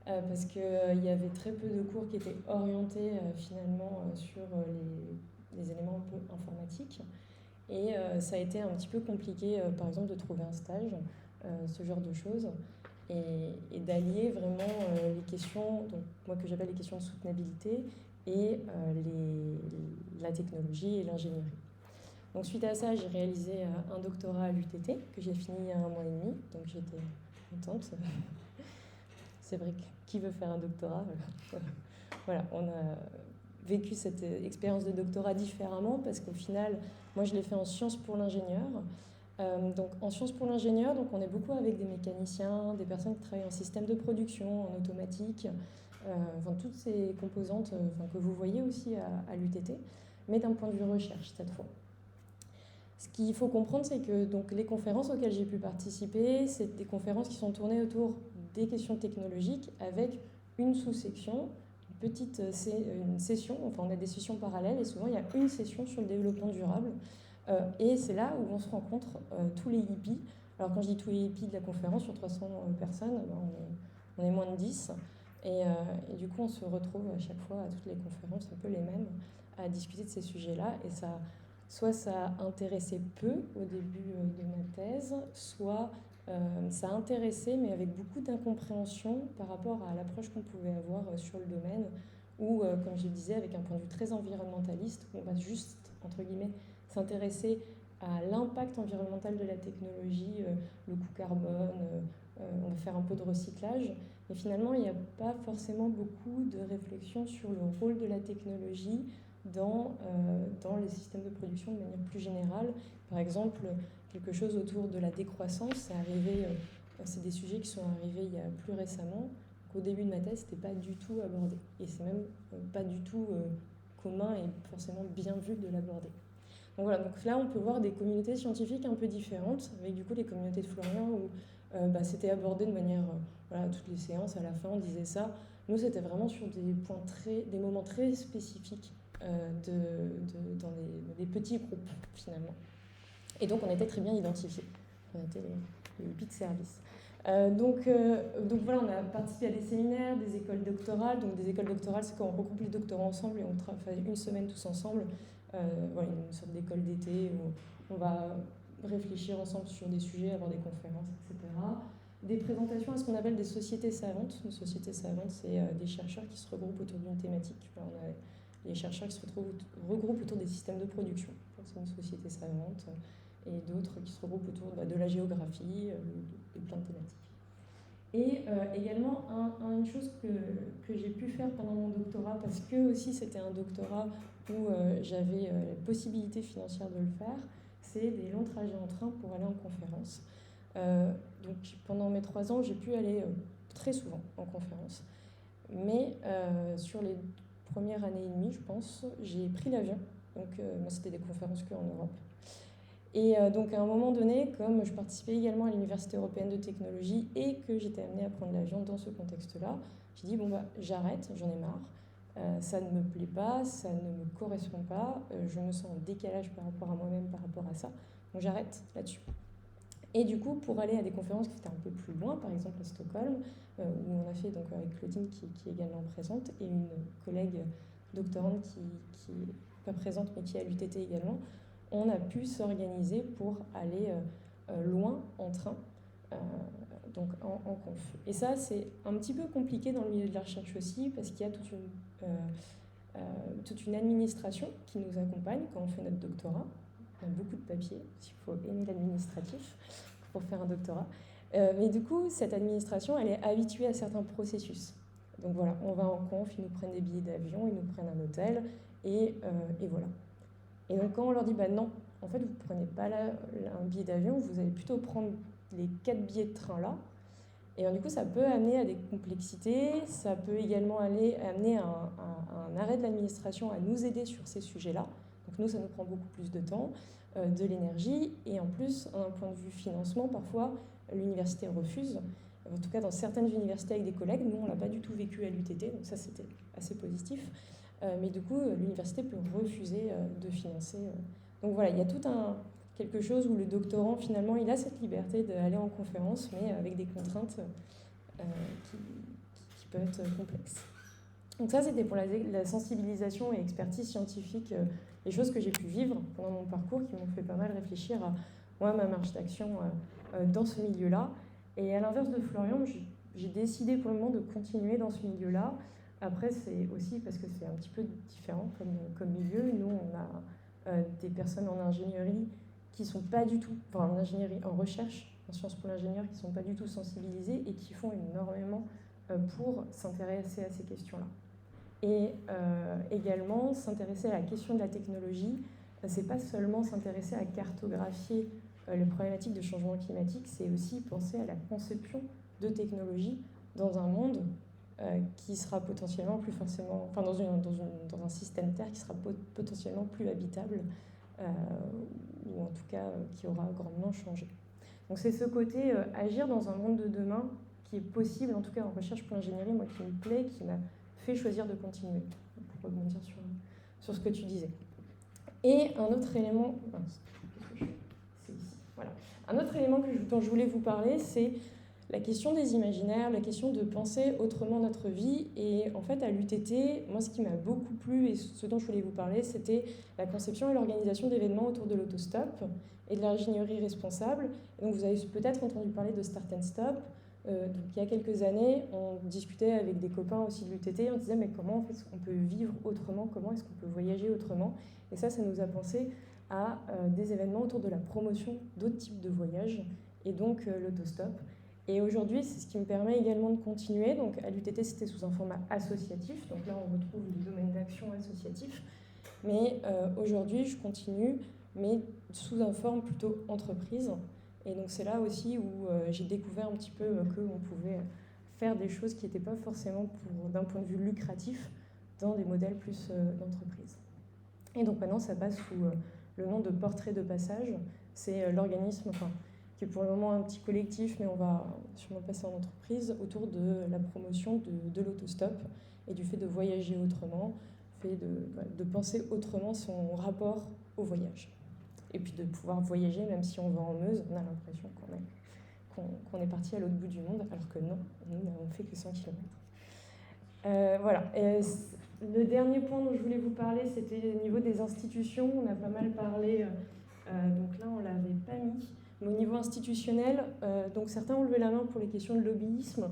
parce qu'il y avait très peu de cours qui étaient orientés finalement sur les éléments un peu informatiques. Et ça a été un petit peu compliqué, par exemple, de trouver un stage, ce genre de choses, et d'allier vraiment les questions, donc, moi que j'appelle les questions de soutenabilité, et la technologie et l'ingénierie. Donc suite à ça, j'ai réalisé un doctorat à l'UTT que j'ai fini il y a 1 mois et demi, donc j'étais contente. C'est vrai que qui veut faire un doctorat Voilà, on a vécu cette expérience de doctorat différemment parce qu'au final, moi je l'ai fait en sciences pour l'ingénieur. Donc en sciences pour l'ingénieur, donc on est beaucoup avec des mécaniciens, des personnes qui travaillent en système de production, en automatique, enfin, toutes ces composantes que vous voyez aussi à l'UTT, mais d'un point de vue recherche cette fois. Ce qu'il faut comprendre, c'est que donc, les conférences auxquelles j'ai pu participer, c'est des conférences qui sont tournées autour des questions technologiques avec une sous-section, une session, enfin on a des sessions parallèles et souvent il y a une session sur le développement durable. Et c'est là où on se rencontre tous les hippies. Alors quand je dis tous les hippies de la conférence, sur 300 personnes, on est moins de 10. Et du coup, on se retrouve à chaque fois à toutes les conférences, un peu les mêmes, à discuter de ces sujets-là. Et soit ça intéressait peu au début de ma thèse, soit ça intéressait, mais avec beaucoup d'incompréhension par rapport à l'approche qu'on pouvait avoir sur le domaine, ou, comme je le disais, avec un point de vue très environnementaliste, où on va juste, entre guillemets, s'intéresser à l'impact environnemental de la technologie, le coût carbone, on va faire un peu de recyclage. Mais finalement, il n'y a pas forcément beaucoup de réflexion sur le rôle de la technologie dans les systèmes de production de manière plus générale. Par exemple, quelque chose autour de la décroissance, c'est des sujets qui sont arrivés il y a plus récemment. Au début de ma thèse, ce n'était pas du tout abordé. Et c'est même pas du tout commun et forcément bien vu de l'aborder. Donc voilà, donc là on peut voir des communautés scientifiques un peu différentes, avec du coup les communautés de Florian où c'était abordé de manière, voilà, toutes les séances, à la fin on disait ça. Nous c'était vraiment sur des moments très spécifiques dans des petits groupes finalement. Et donc on était très bien identifiés, on était les hippies de service. Donc voilà, on a participé à des séminaires, des écoles doctorales. Donc des écoles doctorales, c'est quand on regroupe les doctorants ensemble et on travaille une semaine tous ensemble. Voilà, une sorte d'école d'été où on va réfléchir ensemble sur des sujets, avoir des conférences, etc. Des présentations à ce qu'on appelle des sociétés savantes. Une société savante, c'est des chercheurs qui se regroupent autour d'une thématique. Voilà, on a les chercheurs qui se regroupent autour des systèmes de production. C'est une société savante. Et d'autres qui se regroupent autour de la géographie, de plein de thématiques. Et également, une chose que j'ai pu faire pendant mon doctorat, parce que aussi c'était un doctorat où j'avais la possibilité financière de le faire, c'est des longs trajets en train pour aller en conférence. Donc pendant mes 3 ans, j'ai pu aller très souvent en conférence. Mais sur les premières années et demie, je pense, j'ai pris l'avion. Donc moi, c'était des conférences qu'en Europe. Et donc à un moment donné, comme je participais également à l'Université européenne de technologie et que j'étais amenée à prendre l'avion dans ce contexte-là, j'ai dit j'arrête, j'en ai marre, ça ne me plaît pas, ça ne me correspond pas, je me sens en décalage par rapport à moi-même, par rapport à ça, donc j'arrête là-dessus. Et du coup, pour aller à des conférences qui étaient un peu plus loin, par exemple à Stockholm, où on a fait donc avec Claudine qui est également présente et une collègue doctorante qui pas présente mais qui est à l'UTT également, on a pu s'organiser pour aller loin en train, donc en conf. Et ça, c'est un petit peu compliqué dans le milieu de la recherche aussi, parce qu'il y a toute une administration qui nous accompagne quand on fait notre doctorat. On a beaucoup de papiers, il faut aimer l'administratif pour faire un doctorat. Mais du coup, cette administration, elle est habituée à certains processus. Donc voilà, on va en conf, ils nous prennent des billets d'avion, ils nous prennent un hôtel, et voilà. Et donc quand on leur dit, bah non, en fait, vous ne prenez pas un billet d'avion, vous allez plutôt prendre les 4 billets de train là. Et du coup, ça peut amener à des complexités, ça peut également amener à un arrêt de l'administration à nous aider sur ces sujets-là. Donc nous, ça nous prend beaucoup plus de temps, de l'énergie, et en plus, d'un point de vue financement, parfois, l'université refuse. En tout cas, dans certaines universités avec des collègues, nous, on ne l'a pas du tout vécu à l'UTT, donc ça, c'était assez positif. Mais du coup, l'université peut refuser de financer. Donc voilà, il y a quelque chose où le doctorant, finalement, il a cette liberté d'aller en conférence, mais avec des contraintes qui peuvent être complexes. Donc ça, c'était pour la sensibilisation et expertise scientifique, les choses que j'ai pu vivre pendant mon parcours, qui m'ont fait pas mal réfléchir à moi, ma marge d'action dans ce milieu-là. Et à l'inverse de Florian, j'ai décidé pour le moment de continuer dans ce milieu-là. Après, c'est aussi parce que c'est un petit peu différent comme milieu. Nous, on a des personnes en ingénierie qui sont pas du tout, enfin en ingénierie, en recherche, en sciences pour l'ingénieur, qui sont pas du tout sensibilisées et qui font énormément pour s'intéresser à ces questions-là. Et également, s'intéresser à la question de la technologie, c'est pas seulement s'intéresser à cartographier les problématiques de changement climatique, c'est aussi penser à la conception de technologies dans un monde qui sera potentiellement plus forcément, enfin dans un système Terre qui sera potentiellement plus habitable, ou en tout cas qui aura grandement changé. Donc c'est ce côté agir dans un monde de demain qui est possible, en tout cas en recherche pour l'ingénierie, moi qui me plaît, qui m'a fait choisir de continuer, pour rebondir sur ce que tu disais. Et un autre élément, c'est ici, voilà. Un autre élément dont je voulais vous parler, c'est la question des imaginaires, la question de penser autrement notre vie. Et en fait, à l'UTT, moi, ce qui m'a beaucoup plu et ce dont je voulais vous parler, c'était la conception et l'organisation d'événements autour de l'autostop et de l'ingénierie responsable. Et donc, vous avez peut-être entendu parler de Start and Stop. Donc, il y a quelques années, on discutait avec des copains aussi de l'UTT, on disait mais comment en fait, on peut vivre autrement, comment est-ce qu'on peut voyager autrement. Et ça nous a pensé à des événements autour de la promotion d'autres types de voyages, et donc l'autostop. Et aujourd'hui, c'est ce qui me permet également de continuer. Donc à l'UTT, c'était sous un format associatif, donc là on retrouve les domaines d'action associatifs. Mais aujourd'hui, je continue, mais sous une forme plutôt entreprise. Et donc c'est là aussi où j'ai découvert un petit peu qu'on pouvait faire des choses qui n'étaient pas forcément d'un point de vue lucratif dans des modèles plus d'entreprise. Et donc maintenant ça passe sous le nom de Portrait de Passage. C'est l'organisme qui est pour le moment un petit collectif, mais on va sûrement passer en entreprise, autour de la promotion de l'autostop et du fait de voyager autrement, fait de penser autrement son rapport au voyage. Et puis de pouvoir voyager, même si on va en Meuse, on a l'impression qu'on est parti à l'autre bout du monde, alors que non, nous n'avons fait que 100 km. Voilà. Et le dernier point dont je voulais vous parler, c'était au niveau des institutions. On a pas mal parlé, donc là on ne l'avait pas mis, mais au niveau institutionnel, donc certains ont levé la main pour les questions de lobbyisme.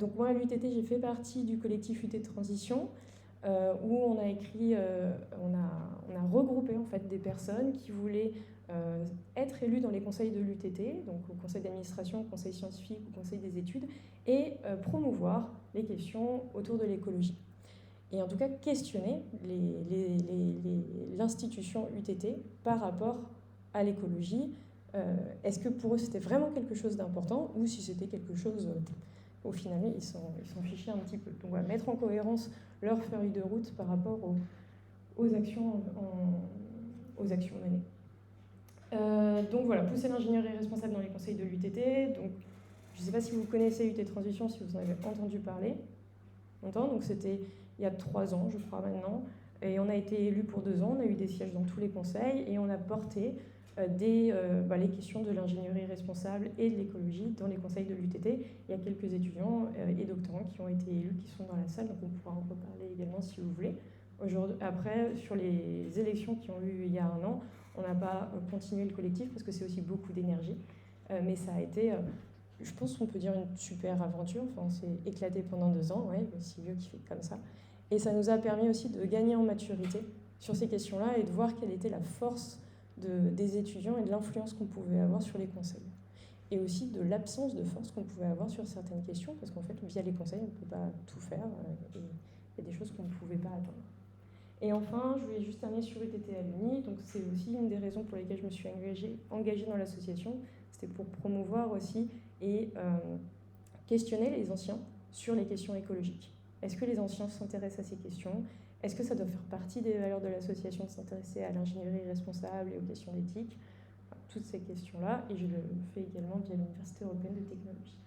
Donc moi à l'UTT, j'ai fait partie du collectif UT Transition, où on a écrit, on a regroupé en fait des personnes qui voulaient être élues dans les conseils de l'UTT, donc au conseil d'administration, au conseil scientifique, au conseil des études, et promouvoir les questions autour de l'écologie. Et en tout cas questionner l'institution UTT par rapport à l'écologie. Est-ce que pour eux c'était vraiment quelque chose d'important, ou si c'était quelque chose, au final ils s'en fichaient un petit peu. Donc voilà, mettre en cohérence leur feuille de route par rapport aux actions menées. Donc voilà, pousser l'ingénierie responsable dans les conseils de l'UTT. Donc je ne sais pas si vous connaissez UT Transition, si vous en avez entendu parler longtemps. Donc c'était il y a 3 ans, je crois maintenant, et on a été élus pour 2 ans. On a eu des sièges dans tous les conseils et on a porté les questions de l'ingénierie responsable et de l'écologie dans les conseils de l'UTT. Il y a quelques étudiants et doctorants qui ont été élus, qui sont dans la salle, donc on pourra en reparler également si vous voulez. Après, sur les élections qui ont eu il y a 1 an, on n'a pas continué le collectif parce que c'est aussi beaucoup d'énergie. Mais ça a été, je pense qu'on peut dire, une super aventure. Enfin, on s'est éclaté pendant 2 ans, ouais, aussi vieux qui fait comme ça. Et ça nous a permis aussi de gagner en maturité sur ces questions-là et de voir quelle était la force des étudiants et de l'influence qu'on pouvait avoir sur les conseils. Et aussi de l'absence de force qu'on pouvait avoir sur certaines questions, parce qu'en fait, via les conseils, on ne peut pas tout faire. Et il y a des choses qu'on ne pouvait pas attendre. Et enfin, je voulais juste terminer sur UTT Alumni. Donc, c'est aussi une des raisons pour lesquelles je me suis engagée dans l'association. C'était pour promouvoir aussi et questionner les anciens sur les questions écologiques. Est-ce que les anciens s'intéressent à ces questions ? Est-ce que ça doit faire partie des valeurs de l'association de s'intéresser à l'ingénierie responsable et aux questions d'éthique ? Enfin, toutes ces questions-là. Et je le fais également via l'Université européenne de technologie.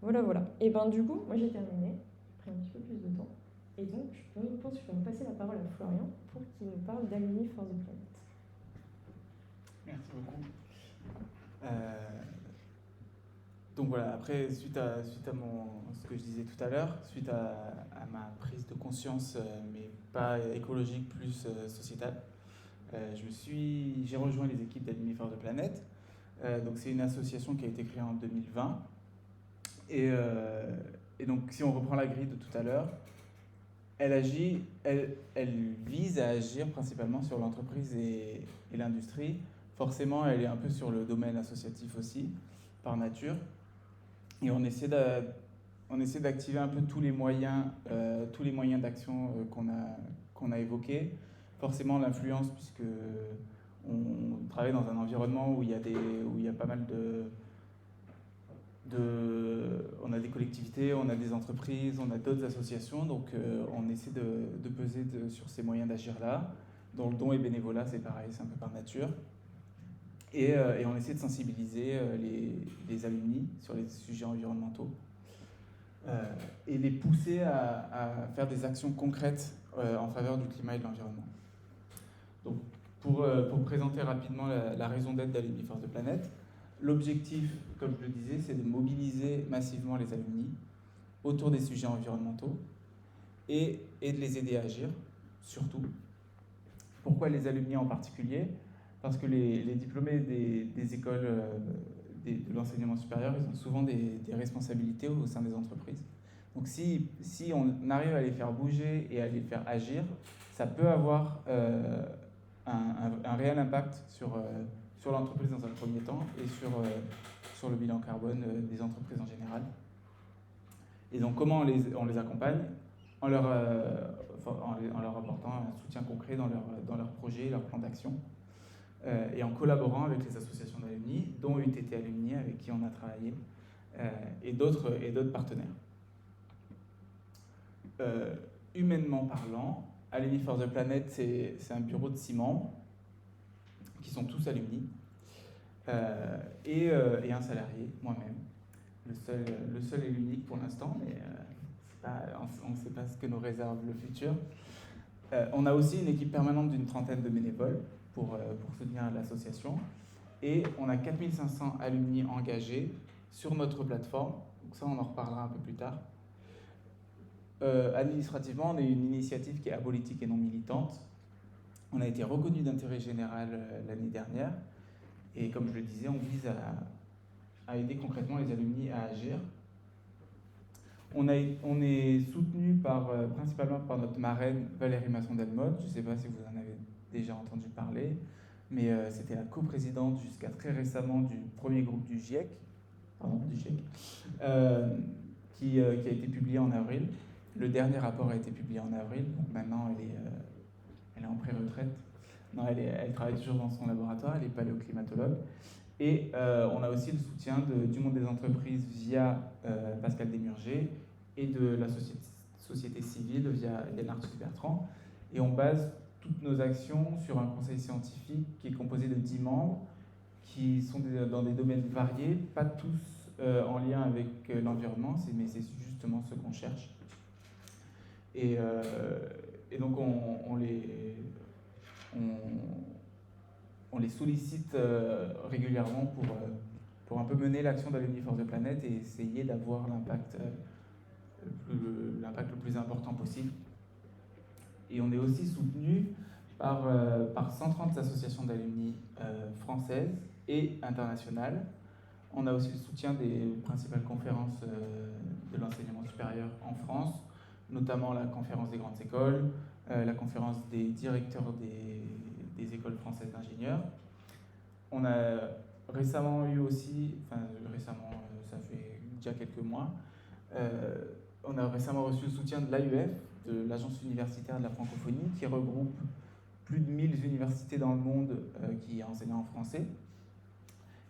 Voilà. Et ben du coup, moi j'ai terminé. J'ai pris un petit peu plus de temps. Et donc, je pense que je vais passer la parole à Florian pour qu'il nous parle d'Alumni for the Planet.
Merci beaucoup. Donc voilà, après, suite à ce que je disais tout à l'heure, suite à ma prise de conscience, mais pas écologique, plus sociétale, j'ai rejoint les équipes d'Alumni for the Planet. Donc c'est une association qui a été créée en 2020. Et donc si on reprend la grille de tout à l'heure, elle vise à agir principalement sur l'entreprise et l'industrie. Forcément, elle est un peu sur le domaine associatif aussi, par nature. Et on essaie d'activer un peu tous les moyens d'action qu'on a évoqués. Forcément, l'influence, puisque on travaille dans un environnement où il y a pas mal on a des collectivités, on a des entreprises, on a d'autres associations, donc on essaie de peser sur ces moyens d'agir là. Dans le don et bénévolat, c'est pareil, c'est un peu par nature. Et on essaie de sensibiliser les alumni sur les sujets environnementaux et les pousser à faire des actions concrètes en faveur du climat et de l'environnement. Donc, pour présenter rapidement la raison d'être d'Alumni for the Planet, l'objectif, comme je le disais, c'est de mobiliser massivement les alumni autour des sujets environnementaux et de les aider à agir, surtout. Pourquoi les alumni en particulier ? Parce que les diplômés des écoles de l'enseignement supérieur, ils ont souvent des responsabilités au sein des entreprises. Donc si on arrive à les faire bouger et à les faire agir, ça peut avoir un réel impact sur l'entreprise dans un premier temps et sur le bilan carbone des entreprises en général. Et donc comment on les accompagne ? En leur apportant un soutien concret dans leurs projets, leurs plans d'action. Et en collaborant avec les associations d'alumni, dont UTT Alumni, avec qui on a travaillé, et d'autres partenaires. Humainement parlant, Alumni for the Planet, c'est un bureau de 6 membres, qui sont tous alumni, et un salarié, moi-même. Le seul et l'unique pour l'instant, mais on ne sait pas ce que nous réserve le futur. On a aussi une équipe permanente d'une 30aine de bénévoles, pour soutenir l'association. Et on a 4500 alumni engagés sur notre plateforme. Donc ça, on en reparlera un peu plus tard. Administrativement, on est une initiative qui est apolitique et non militante. On a été reconnu d'intérêt général l'année dernière. Et comme je le disais, on vise à aider concrètement les alumni à agir. On est soutenu principalement par notre marraine Valérie Masson-Delmotte. Je ne sais pas si vous en avez déjà entendu parler, mais c'était la coprésidente jusqu'à très récemment du premier groupe du GIEC, qui a été publié en avril. Le dernier rapport a été publié en avril, donc maintenant elle est en pré-retraite. Non, elle travaille toujours dans son laboratoire, elle est paléoclimatologue. Et on a aussi le soutien du monde des entreprises via Pascal Desmurger et de la société civile via Yann Arthus-Bertrand. Et on base toutes nos actions sur un conseil scientifique qui est composé de 10 membres qui sont dans des domaines variés, pas tous en lien avec l'environnement, mais c'est justement ce qu'on cherche. Et donc on les sollicite régulièrement pour un peu mener l'action d'Alumni for the Planet et essayer d'avoir l'impact le plus important possible. Et on est aussi soutenu par 130 associations d'alumni françaises et internationales. On a aussi le soutien des principales conférences de l'enseignement supérieur en France, notamment la conférence des grandes écoles, la conférence des directeurs des écoles françaises d'ingénieurs. On a récemment eu aussi, ça fait déjà quelques mois, on a récemment reçu le soutien de l'AUF, de l'Agence universitaire de la francophonie, qui regroupe plus de 1000 universités dans le monde qui enseignent en français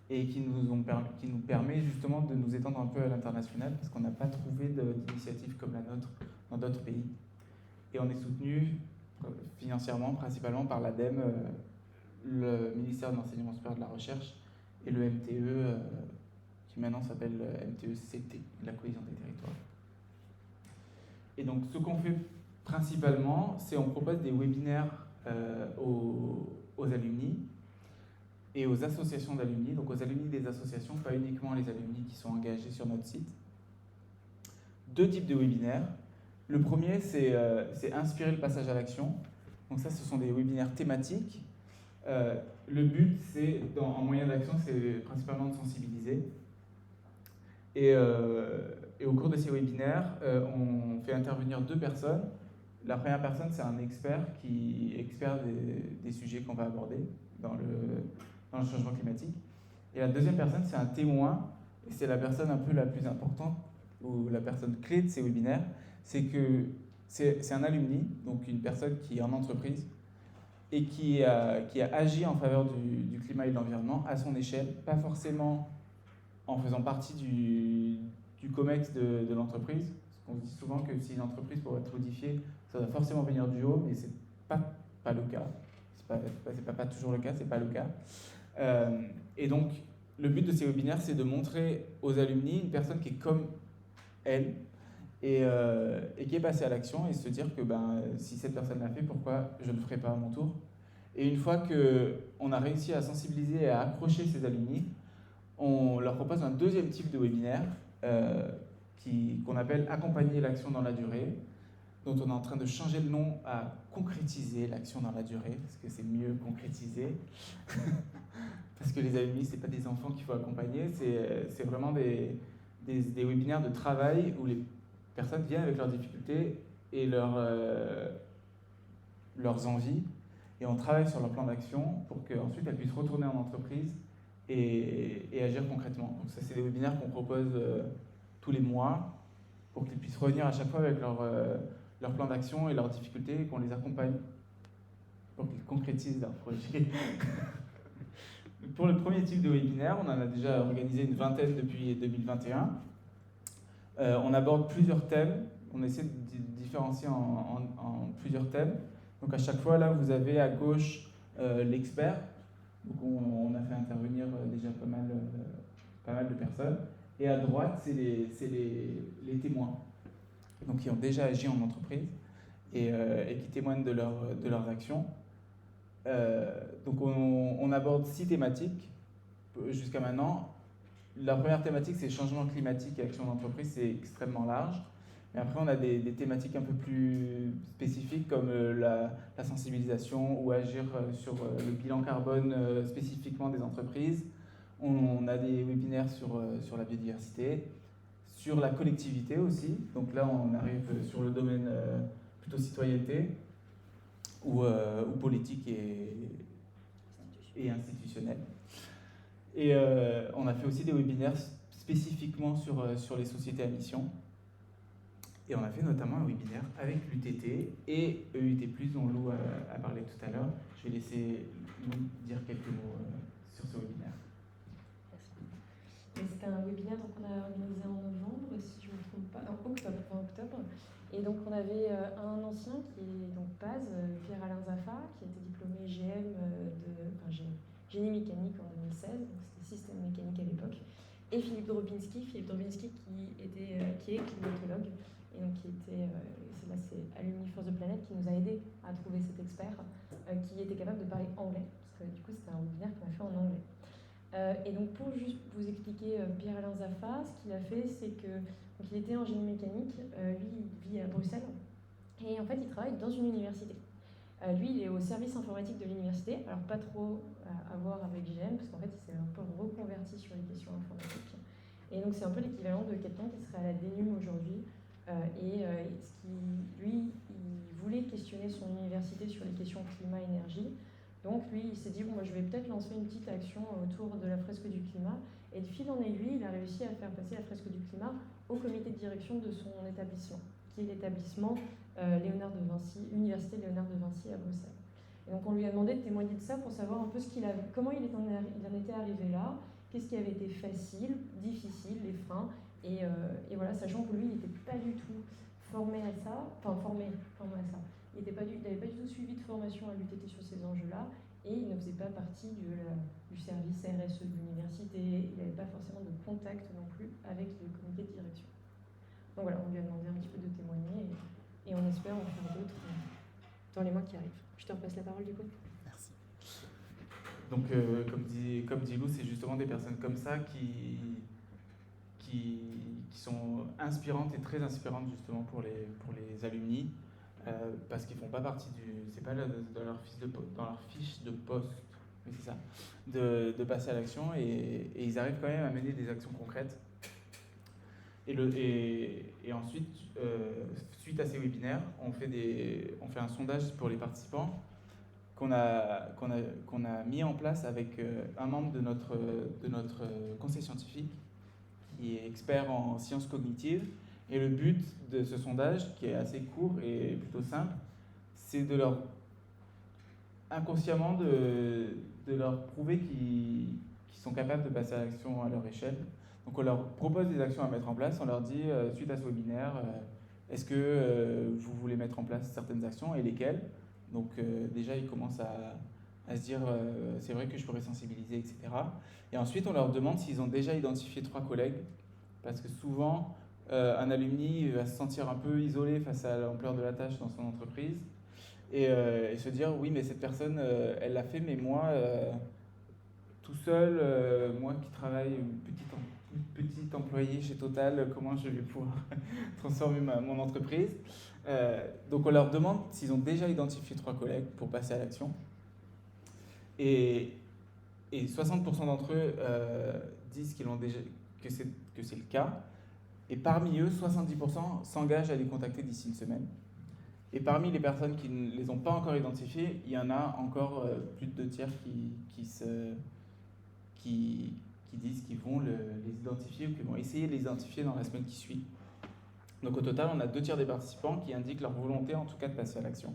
et qui nous permet justement de nous étendre un peu à l'international parce qu'on n'a pas trouvé d'initiative comme la nôtre dans d'autres pays. Et on est soutenu financièrement, principalement par l'ADEME, le ministère de l'Enseignement supérieur de la Recherche et le MTE, qui maintenant s'appelle MTE-CT, la cohésion des territoires. Et donc ce qu'on fait principalement, c'est on propose des webinaires aux alumni et aux associations d'alumni, donc aux alumni des associations, pas uniquement les alumni qui sont engagés sur notre site. 2 types de webinaires. Le premier, c'est inspirer le passage à l'action. Donc ça, ce sont des webinaires thématiques. Le but, en moyen d'action, c'est principalement de sensibiliser. Et au cours de ces webinaires, on fait intervenir 2 personnes. La première personne, c'est un expert qui est expert des sujets qu'on va aborder dans le changement climatique. Et la deuxième personne, c'est un témoin, et c'est la personne un peu la plus importante, ou la personne clé de ces webinaires, c'est que c'est un alumni, donc une personne qui est en entreprise, et qui a agi en faveur du climat et de l'environnement à son échelle, pas forcément en faisant partie du COMEX de l'entreprise. On dit souvent que si une entreprise, pour être modifiée, ça doit forcément venir du haut, mais c'est pas le cas. C'est pas toujours le cas, c'est pas le cas. Et donc, le but de ces webinaires, c'est de montrer aux alumni une personne qui est comme elle et qui est passée à l'action et se dire que si cette personne l'a fait, pourquoi je ne le ferai pas à mon tour. Et une fois qu'on a réussi à sensibiliser et à accrocher ces alumni, on leur propose un deuxième type de webinaire qu'on appelle « Accompagner l'action dans la durée », dont on est en train de changer le nom à « Concrétiser l'action dans la durée », parce que c'est mieux concrétiser. Parce que les alumni, ce n'est pas des enfants qu'il faut accompagner, c'est vraiment des webinaires de travail où les personnes viennent avec leurs difficultés et leurs envies, et on travaille sur leur plan d'action pour qu'ensuite elles puissent retourner en entreprise et agir concrètement. Donc ça, c'est des webinaires qu'on propose tous les mois pour qu'ils puissent revenir à chaque fois avec leur plan d'action et leurs difficultés et qu'on les accompagne pour qu'ils concrétisent leur projet. Pour le premier type de webinaire, on en a déjà organisé une vingtaine depuis 2021. On aborde plusieurs thèmes, on essaie de différencier en plusieurs thèmes. Donc à chaque fois, là, vous avez à gauche l'expert. Donc on a fait intervenir déjà pas mal de personnes. Et à droite, c'est les témoins, donc qui ont déjà agi en entreprise et qui témoignent de leurs actions. Donc on aborde 6 thématiques jusqu'à maintenant. La première thématique, c'est changement climatique et action d'entreprise, c'est extrêmement large. Mais après, on a des thématiques un peu plus spécifiques comme la sensibilisation ou agir sur le bilan carbone spécifiquement des entreprises. On a des webinaires sur la biodiversité, sur la collectivité aussi. Donc là, on arrive sur le domaine plutôt citoyenneté ou politique et institutionnel. Et on a fait aussi des webinaires spécifiquement sur les sociétés à mission. Et on a fait notamment un webinaire avec l'UTT et EUT+, dont Lou a parlé tout à l'heure. Je vais laisser Lou dire quelques mots sur ce webinaire.
Merci. C'était un webinaire qu'on a organisé en novembre, si je ne me trompe pas, en octobre. Et donc on avait un ancien qui est donc Paz, Pierre-Alain Zaffa, qui était diplômé génie mécanique en 2016, donc c'était système mécanique à l'époque, et Philippe Drobinski qui est climatologue, et donc c'est Alumni Force the Planet qui nous a aidé à trouver cet expert qui était capable de parler anglais, parce que du coup c'était un webinaire qu'on a fait en anglais. Et donc pour juste vous expliquer Pierre-Alain Zaffa, ce qu'il a fait, c'est que donc il était en génie mécanique, lui il vit à Bruxelles, Et en fait, il travaille dans une université. Lui, il est au service informatique de l'université, alors pas trop à voir avec GM, parce qu'en fait, il s'est un peu reconverti sur les questions informatiques. Et donc, c'est un peu l'équivalent de quelqu'un qui serait à la DNUM aujourd'hui. Lui, il voulait questionner son université sur les questions climat-énergie. Donc, lui, il s'est dit, bon, moi, je vais peut-être lancer une petite action autour de la fresque du climat. Et de fil en aiguille, il a réussi à faire passer la fresque du climat au comité de direction de son établissement, qui est l'établissement Léonard de Vinci, Université Léonard de Vinci à Bruxelles. Et donc on lui a demandé de témoigner de ça pour savoir un peu comment il en était arrivé là, qu'est-ce qui avait été facile, difficile, les freins, et voilà, sachant que lui, il n'était pas du tout formé à ça, formé à ça. Il n'avait pas du tout suivi de formation à l'UTT sur ces enjeux-là, et il ne faisait pas partie du service RSE de l'université, il n'avait pas forcément de contact non plus avec le comité de direction. Donc voilà, on lui a demandé un petit peu de témoigner, et on espère en faire d'autres dans les mois qui arrivent. Je te repasse la parole du coup.
Merci. Donc, comme dit Lou, c'est justement des personnes comme ça qui sont inspirantes et très inspirantes justement pour les alumni, parce qu'ils font pas partie c'est pas dans leur fiche de poste, oui, c'est ça, de passer à l'action, et ils arrivent quand même à mener des actions concrètes. Et ensuite, suite à ces webinaires, on fait un sondage pour les participants qu'on a mis en place avec un membre de notre conseil scientifique qui est expert en sciences cognitives. Et le but de ce sondage, qui est assez court et plutôt simple, c'est de leur inconsciemment de leur prouver qu'ils sont capables de passer à l'action à leur échelle. Donc on leur propose des actions à mettre en place, on leur dit, suite à ce webinaire, est-ce que vous voulez mettre en place certaines actions et lesquelles? Donc déjà, ils commencent à se dire, c'est vrai que je pourrais sensibiliser, etc. Et ensuite, on leur demande s'ils ont déjà identifié 3 collègues, parce que souvent, un alumni va se sentir un peu isolé face à l'ampleur de la tâche dans son entreprise, et se dire, oui, mais cette personne, elle l'a fait, mais moi, tout seul, moi qui travaille petit employé chez Total, comment je vais pouvoir transformer mon entreprise? Donc on leur demande s'ils ont déjà identifié 3 collègues pour passer à l'action. Et 60% d'entre eux disent que c'est le cas. Et parmi eux, 70% s'engagent à les contacter d'ici une semaine. Et parmi les personnes qui ne les ont pas encore identifiées, il y en a encore plus de 2 tiers qui disent qu'ils vont les identifier ou qu'ils vont essayer de les identifier dans la semaine qui suit. Donc au total, on a 2 tiers des participants qui indiquent leur volonté en tout cas de passer à l'action.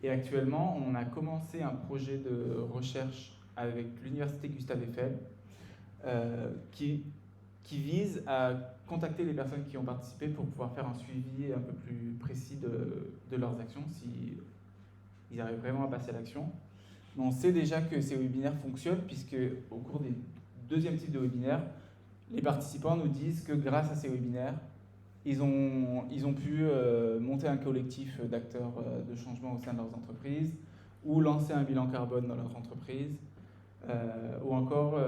Et actuellement, on a commencé un projet de recherche avec l'université Gustave Eiffel qui vise à contacter les personnes qui ont participé pour pouvoir faire un suivi un peu plus précis de leurs actions, s'ils arrivent vraiment à passer à l'action. Mais on sait déjà que ces webinaires fonctionnent, puisque au cours des 2e type de webinaires, les participants nous disent que grâce à ces webinaires, ils ont pu monter un collectif d'acteurs de changement au sein de leurs entreprises, ou lancer un bilan carbone dans leur entreprise, ou encore,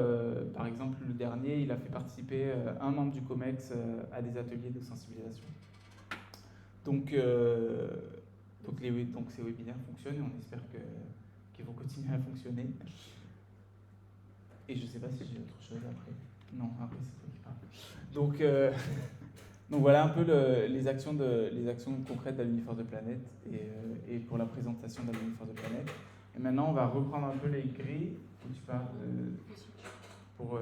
par exemple, le dernier, il a fait participer un membre du COMEX à des ateliers de sensibilisation. Donc ces webinaires fonctionnent, et on espère qu'ils vont continuer à fonctionner. Et je ne sais pas si j'ai autre chose après. Non, après c'est toi qui parles. Donc voilà un peu les actions concrètes d'Alumni-Force de Planète et pour la présentation d'Alumni-Force de Planète. Et maintenant, on va reprendre un peu les grilles où tu parles pour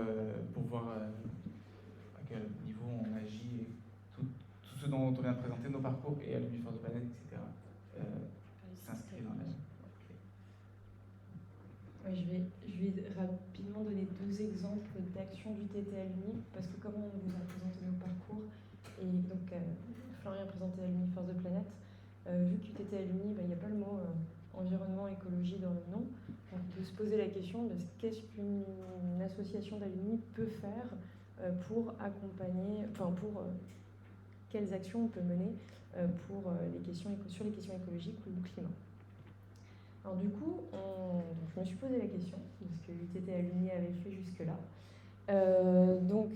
voir à quel niveau on agit, et tout ce dont on vient de présenter, nos parcours et Alumni-Force de Planète, etc. S'inscrit dans la...
Oui, je vais rapidement donner 2 exemples d'actions du TT Alumni, parce que comme on vous a présenté nos parcours, et donc Florian a présenté Alumni-Force de Planète, vu que TT Alumni, il n'y a pas le mot environnement, écologie dans le nom, donc de se poser la question de qu'est-ce qu'une association d'alumni peut faire pour accompagner, quelles actions on peut mener sur les questions écologiques ou du climat. Alors du coup, je me suis posé la question de ce que l'UTT Alumni avait fait jusque-là. Donc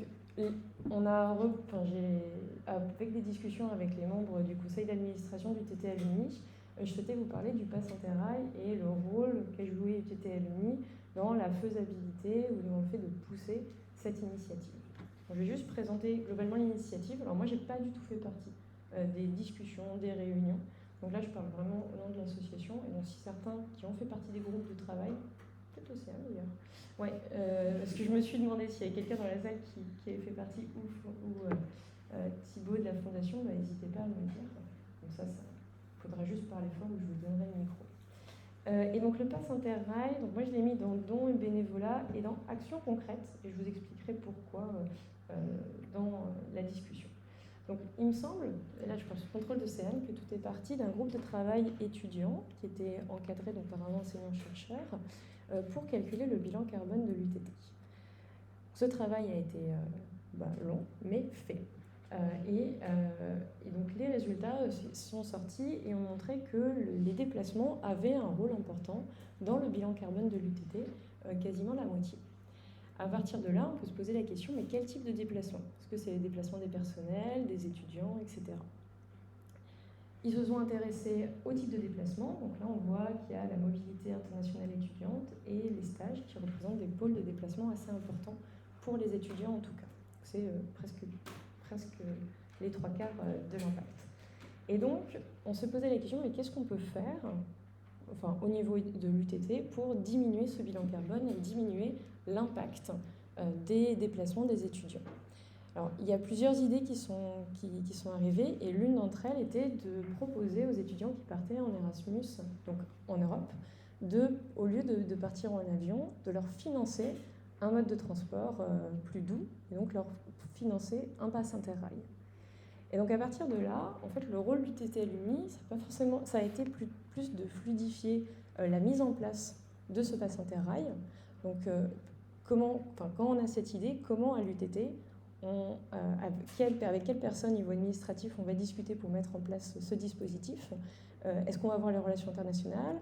avec des discussions avec les membres du conseil d'administration du TT Alumni, je souhaitais vous parler du Pass Interrail et le rôle qu'a joué UTT Alumni dans la faisabilité ou dans le fait de pousser cette initiative. Donc, je vais juste présenter globalement l'initiative. Alors moi, je n'ai pas du tout fait partie des discussions, des réunions. Donc là, je parle vraiment au nom de l'association. Et donc si certains qui ont fait partie des groupes de travail, peut-être Océane d'ailleurs, ouais, parce que je me suis demandé s'il y avait quelqu'un dans la salle qui avait fait partie ou Thibaut de la Fondation, n'hésitez pas à me le dire. Donc ça, faudra juste parler fort ou je vous donnerai le micro. Et donc le Pass Interrail, donc moi je l'ai mis dans dons et bénévolat et dans actions concrètes, et je vous expliquerai pourquoi dans la discussion. Donc il me semble, et là je parle sous contrôle de Céane, que tout est parti d'un groupe de travail étudiant qui était encadré donc, par un enseignant-chercheur pour calculer le bilan carbone de l'UTT. Ce travail a été long, mais fait. Et donc les résultats sont sortis et ont montré que les déplacements avaient un rôle important dans le bilan carbone de l'UTT, quasiment la moitié. À partir de là, on peut se poser la question, mais quel type de déplacement? Est-ce que c'est les déplacements des personnels, des étudiants, etc. Ils se sont intéressés au type de déplacement. Donc là, on voit qu'il y a la mobilité internationale étudiante et les stages qui représentent des pôles de déplacement assez importants pour les étudiants en tout cas. C'est presque les 3 quarts de l'impact. Et donc, on se posait la question, mais qu'est-ce qu'on peut faire au niveau de l'UTT pour diminuer ce bilan carbone et diminuer l'impact des déplacements des étudiants? Alors, il y a plusieurs idées qui sont arrivées et l'une d'entre elles était de proposer aux étudiants qui partaient en Erasmus, donc en Europe, au lieu de partir en avion, de leur financer un mode de transport plus doux et donc leur financer un Pass Interrail. Et donc à partir de là, en fait, le rôle du TT Alumni, ça a été plus de fluidifier la mise en place de ce Pass Interrail. Donc quand on a cette idée, comment à l'UTT, avec quelle personne niveau administratif on va discuter pour mettre en place ce dispositif? Est-ce qu'on va avoir les relations internationales?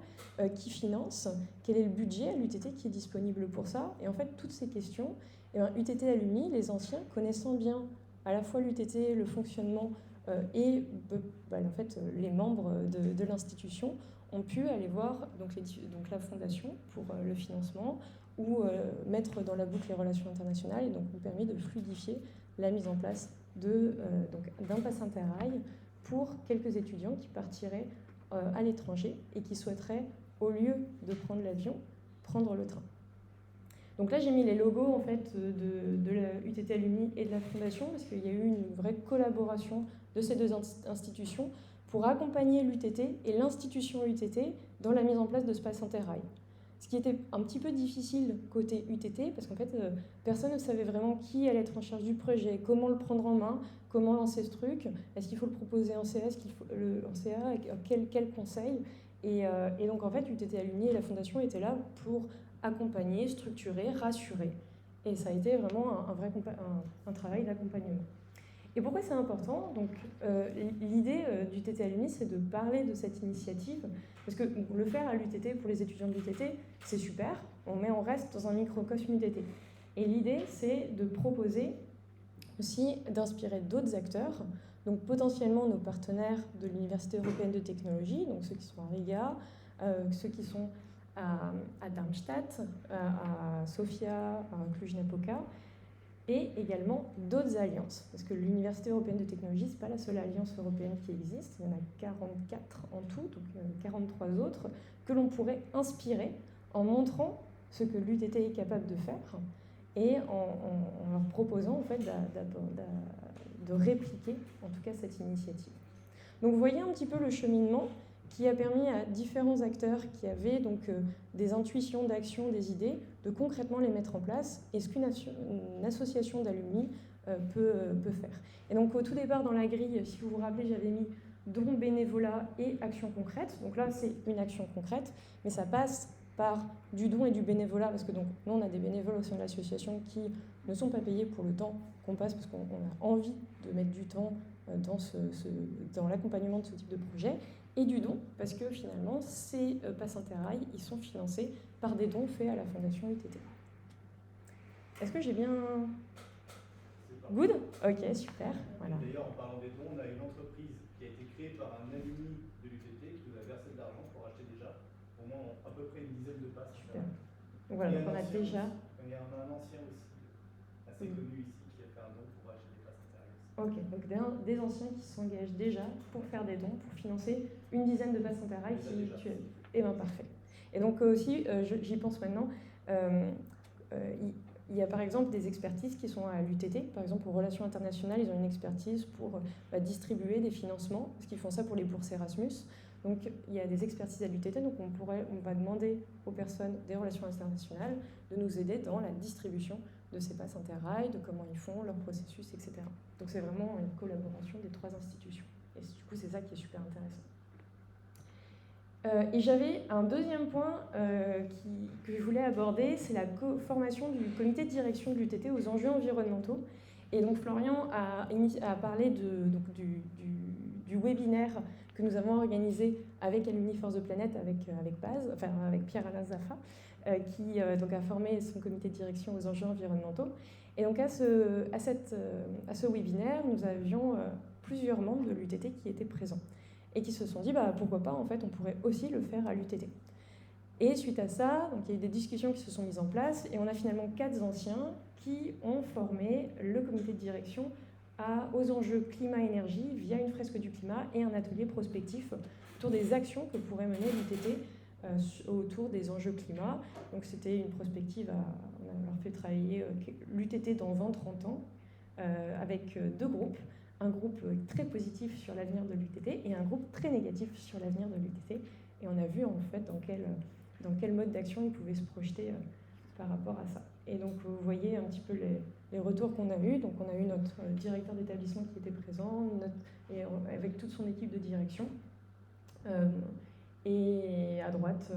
Qui finance? Quel est le budget à l'UTT qui est disponible pour ça? Et en fait, toutes ces questions, UTT Alumni, les anciens, connaissant bien à la fois l'UTT, le fonctionnement et en fait, les membres de l'institution, ont pu aller voir donc la fondation pour le financement ou mettre dans la boucle les relations internationales et donc ont permis de fluidifier la mise en place d'un Pass Interrail pour quelques étudiants qui partiraient à l'étranger et qui souhaiteraient, au lieu de prendre l'avion, prendre le train. Donc là, j'ai mis les logos en fait, de la UTT Alumni et de la Fondation parce qu'il y a eu une vraie collaboration de ces deux institutions pour accompagner l'UTT et l'institution UTT dans la mise en place de ce Pass Interrail. Ce qui était un petit peu difficile côté UTT parce qu'en fait, personne ne savait vraiment qui allait être en charge du projet, comment le prendre en main, comment lancer ce truc, est-ce qu'il faut le proposer en CA, est-ce qu'il faut en CA, quel conseil et donc en fait, UTT Alumni et la Fondation étaient là pour accompagner, structurer, rassurer. Et ça a été vraiment un travail d'accompagnement. Et pourquoi c'est important? Donc, l'idée du TT Alumni, c'est de parler de cette initiative, parce que le faire à l'UTT pour les étudiants de l'UTT, c'est super, mais on reste dans un microcosme UTT. Et l'idée, c'est de proposer aussi d'inspirer d'autres acteurs, donc potentiellement nos partenaires de l'Université européenne de technologie, donc ceux qui sont à Riga, ceux qui sont à Darmstadt, à Sofia, à Cluj-Napoca, et également d'autres alliances. Parce que l'Université européenne de technologie, ce n'est pas la seule alliance européenne qui existe, il y en a 44 en tout, donc 43 autres, que l'on pourrait inspirer en montrant ce que l'UTT est capable de faire et en leur proposant en fait, de répliquer en tout cas cette initiative. Donc vous voyez un petit peu le cheminement qui a permis à différents acteurs qui avaient donc des intuitions, d'actions, des idées, de concrètement les mettre en place et ce qu'une association d'alumni peut faire. Et donc au tout départ dans la grille, si vous vous rappelez, j'avais mis don, bénévolat et action concrète. Donc là, c'est une action concrète, mais ça passe par du don et du bénévolat, parce que donc, nous, on a des bénévoles au sein de l'association qui ne sont pas payés pour le temps qu'on passe, parce qu'on a envie de mettre du temps dans l'accompagnement de ce type de projet, et du don, parce que finalement, ces Pass Interrail, ils sont financés par des dons faits à la Fondation UTT. Est-ce que j'ai bien... Good. Ok, super. Voilà.
D'ailleurs, en parlant des dons, on a une entreprise qui a été créée par un alumni de l'UTT qui nous a versé de l'argent pour acheter déjà au moins à peu près une dizaine de passes.
Super. Donc voilà, donc on a déjà.
Il y a un ancien aussi, assez connu ici, qui a fait un don pour acheter des passes intérieures.
Ok, donc des anciens qui s'engagent déjà pour faire des dons, pour financer une dizaine de passes interrail Eh bien, parfait. Et donc aussi, j'y pense maintenant, il y a par exemple des expertises qui sont à l'UTT. Par exemple, pour Relations internationales, ils ont une expertise pour distribuer des financements, parce qu'ils font ça pour les bourses Erasmus. Donc il y a des expertises à l'UTT, donc on va demander aux personnes des Relations internationales de nous aider dans la distribution de ces passes interrail, de comment ils font, leur processus, etc. Donc c'est vraiment une collaboration des trois institutions. Et du coup, c'est ça qui est super intéressant. Et j'avais un deuxième point que je voulais aborder, c'est la formation du comité de direction de l'UTT aux enjeux environnementaux. Et donc Florian a parlé du webinaire que nous avons organisé avec Alumni for the Planet, avec Pierre-Alain Zaffa, qui donc a formé son comité de direction aux enjeux environnementaux. Et donc à ce webinaire, nous avions plusieurs membres de l'UTT qui étaient présents et qui se sont dit pourquoi pas, en fait, on pourrait aussi le faire à l'UTT. Et suite à ça, donc, il y a eu des discussions qui se sont mises en place et on a finalement 4 anciens qui ont formé le comité de direction aux enjeux climat-énergie via une fresque du climat et un atelier prospectif autour des actions que pourrait mener l'UTT autour des enjeux climat. Donc c'était une prospective, on a leur fait travailler l'UTT dans 20-30 ans avec 2 groupes. Un groupe très positif sur l'avenir de l'UTT et un groupe très négatif sur l'avenir de l'UTT. Et on a vu en fait dans quel mode d'action ils pouvaient se projeter par rapport à ça. Et donc vous voyez un petit peu les retours qu'on a eus. Donc on a eu notre directeur d'établissement qui était présent, et avec toute son équipe de direction. Et à droite,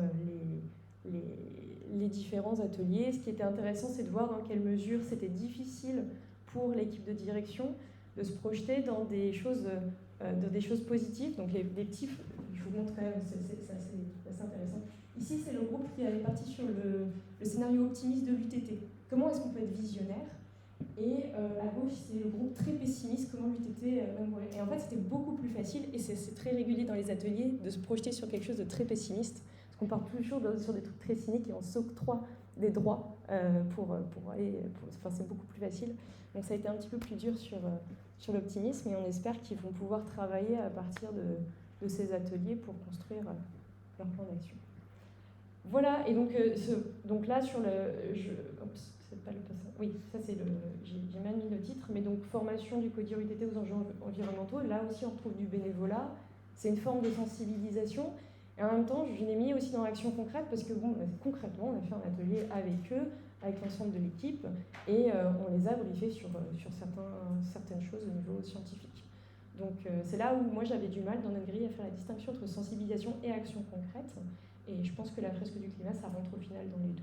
les différents ateliers. Ce qui était intéressant, c'est de voir dans quelle mesure c'était difficile pour l'équipe de direction de se projeter dans des choses positives. Donc des petits, je vous montre quand même, c'est assez intéressant. Ici, c'est le groupe qui avait parti sur le scénario optimiste de l'UTT. Comment est-ce qu'on peut être visionnaire? Et à gauche, c'est le groupe très pessimiste, comment l'UTT va mourir. Et en fait, c'était beaucoup plus facile, et c'est très régulier dans les ateliers, de se projeter sur quelque chose de très pessimiste, parce qu'on part toujours sur des trucs très cyniques et on s'octroie des droits pour aller... Enfin, c'est beaucoup plus facile. Donc ça a été un petit peu plus dur sur l'optimisme, et on espère qu'ils vont pouvoir travailler à partir de ces ateliers pour construire leur plan d'action. Voilà, et donc là, sur le... c'est pas le passant. Oui, ça c'est le... J'ai mal mis le titre, mais donc formation du CODIR UTT aux enjeux environnementaux. Là aussi, on retrouve du bénévolat. C'est une forme de sensibilisation. Et en même temps, je l'ai mis aussi dans l'action concrète, parce que concrètement, on a fait un atelier avec eux, avec l'ensemble de l'équipe, et on les a briefés sur certaines choses au niveau scientifique. Donc c'est là où moi j'avais du mal dans notre grille à faire la distinction entre sensibilisation et action concrète, et je pense que la fresque du climat, ça rentre au final dans les deux.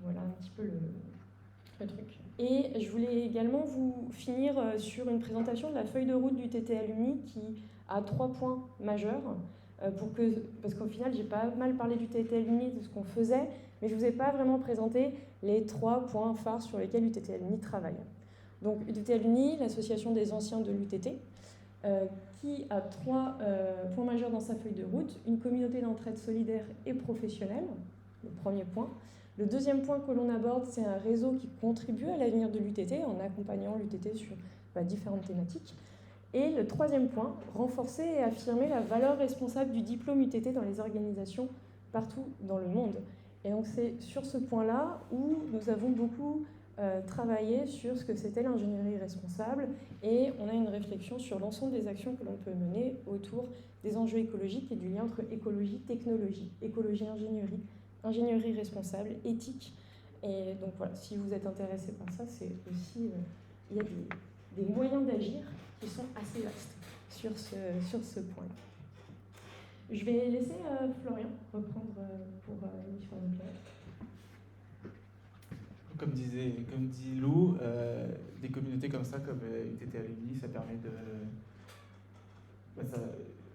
Voilà un petit peu le truc. Et je voulais également vous finir sur une présentation de la feuille de route du TT Alumni qui a 3 points majeurs, parce qu'au final j'ai pas mal parlé du TT Alumni, de ce qu'on faisait, mais je ne vous ai pas vraiment présenté les 3 points phares sur lesquels l'UTT Alumni travaille. Donc UTT Alumni, l'association des anciens de l'UTT, qui a 3 points majeurs dans sa feuille de route. Une communauté d'entraide solidaire et professionnelle, le premier point. Le deuxième point que l'on aborde, c'est un réseau qui contribue à l'avenir de l'UTT en accompagnant l'UTT sur différentes thématiques. Et le troisième point, renforcer et affirmer la valeur responsable du diplôme UTT dans les organisations partout dans le monde. Et donc c'est sur ce point-là où nous avons beaucoup travaillé sur ce que c'était l'ingénierie responsable, et on a une réflexion sur l'ensemble des actions que l'on peut mener autour des enjeux écologiques et du lien entre écologie-technologie, écologie-ingénierie, ingénierie responsable, éthique. Et donc voilà, si vous êtes intéressé par ça, c'est aussi... il y a des moyens d'agir qui sont assez vastes sur ce point-là. Je vais laisser Florian reprendre pour Alumni for the Planet.
Comme dit Lou, des communautés comme ça, comme UTT Alumni, ça permet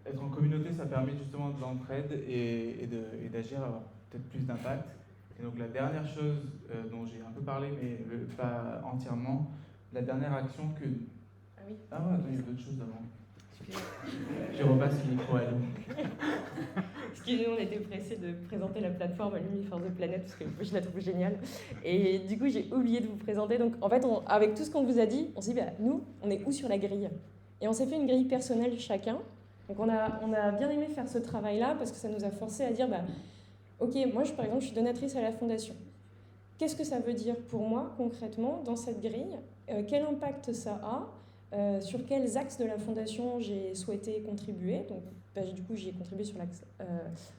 être en communauté, ça permet justement de l'entraide et d'agir, avoir peut-être plus d'impact. Et donc la dernière chose dont j'ai un peu parlé, mais pas entièrement, la dernière action que...
Ah oui.
Ah ouais, attends, il y a d'autres choses avant.
Excusez-moi.
Je repasse le micro à nous.
Excusez-nous, on était pressés de présenter la plateforme Alumni for the Planet parce que je la trouve géniale. Et du coup, j'ai oublié de vous présenter. Donc, en fait, avec tout ce qu'on vous a dit, on s'est dit, bah, nous, on est où sur la grille? Et on s'est fait une grille personnelle chacun. Donc, on a bien aimé faire ce travail-là parce que ça nous a forcé à dire, bah, ok, moi, par exemple, je suis donatrice à la fondation. Qu'est-ce que ça veut dire pour moi, concrètement, dans cette grille? Quel impact ça a? Sur quels axes de la fondation j'ai souhaité contribuer? Donc, du coup, j'y ai contribué sur l'axe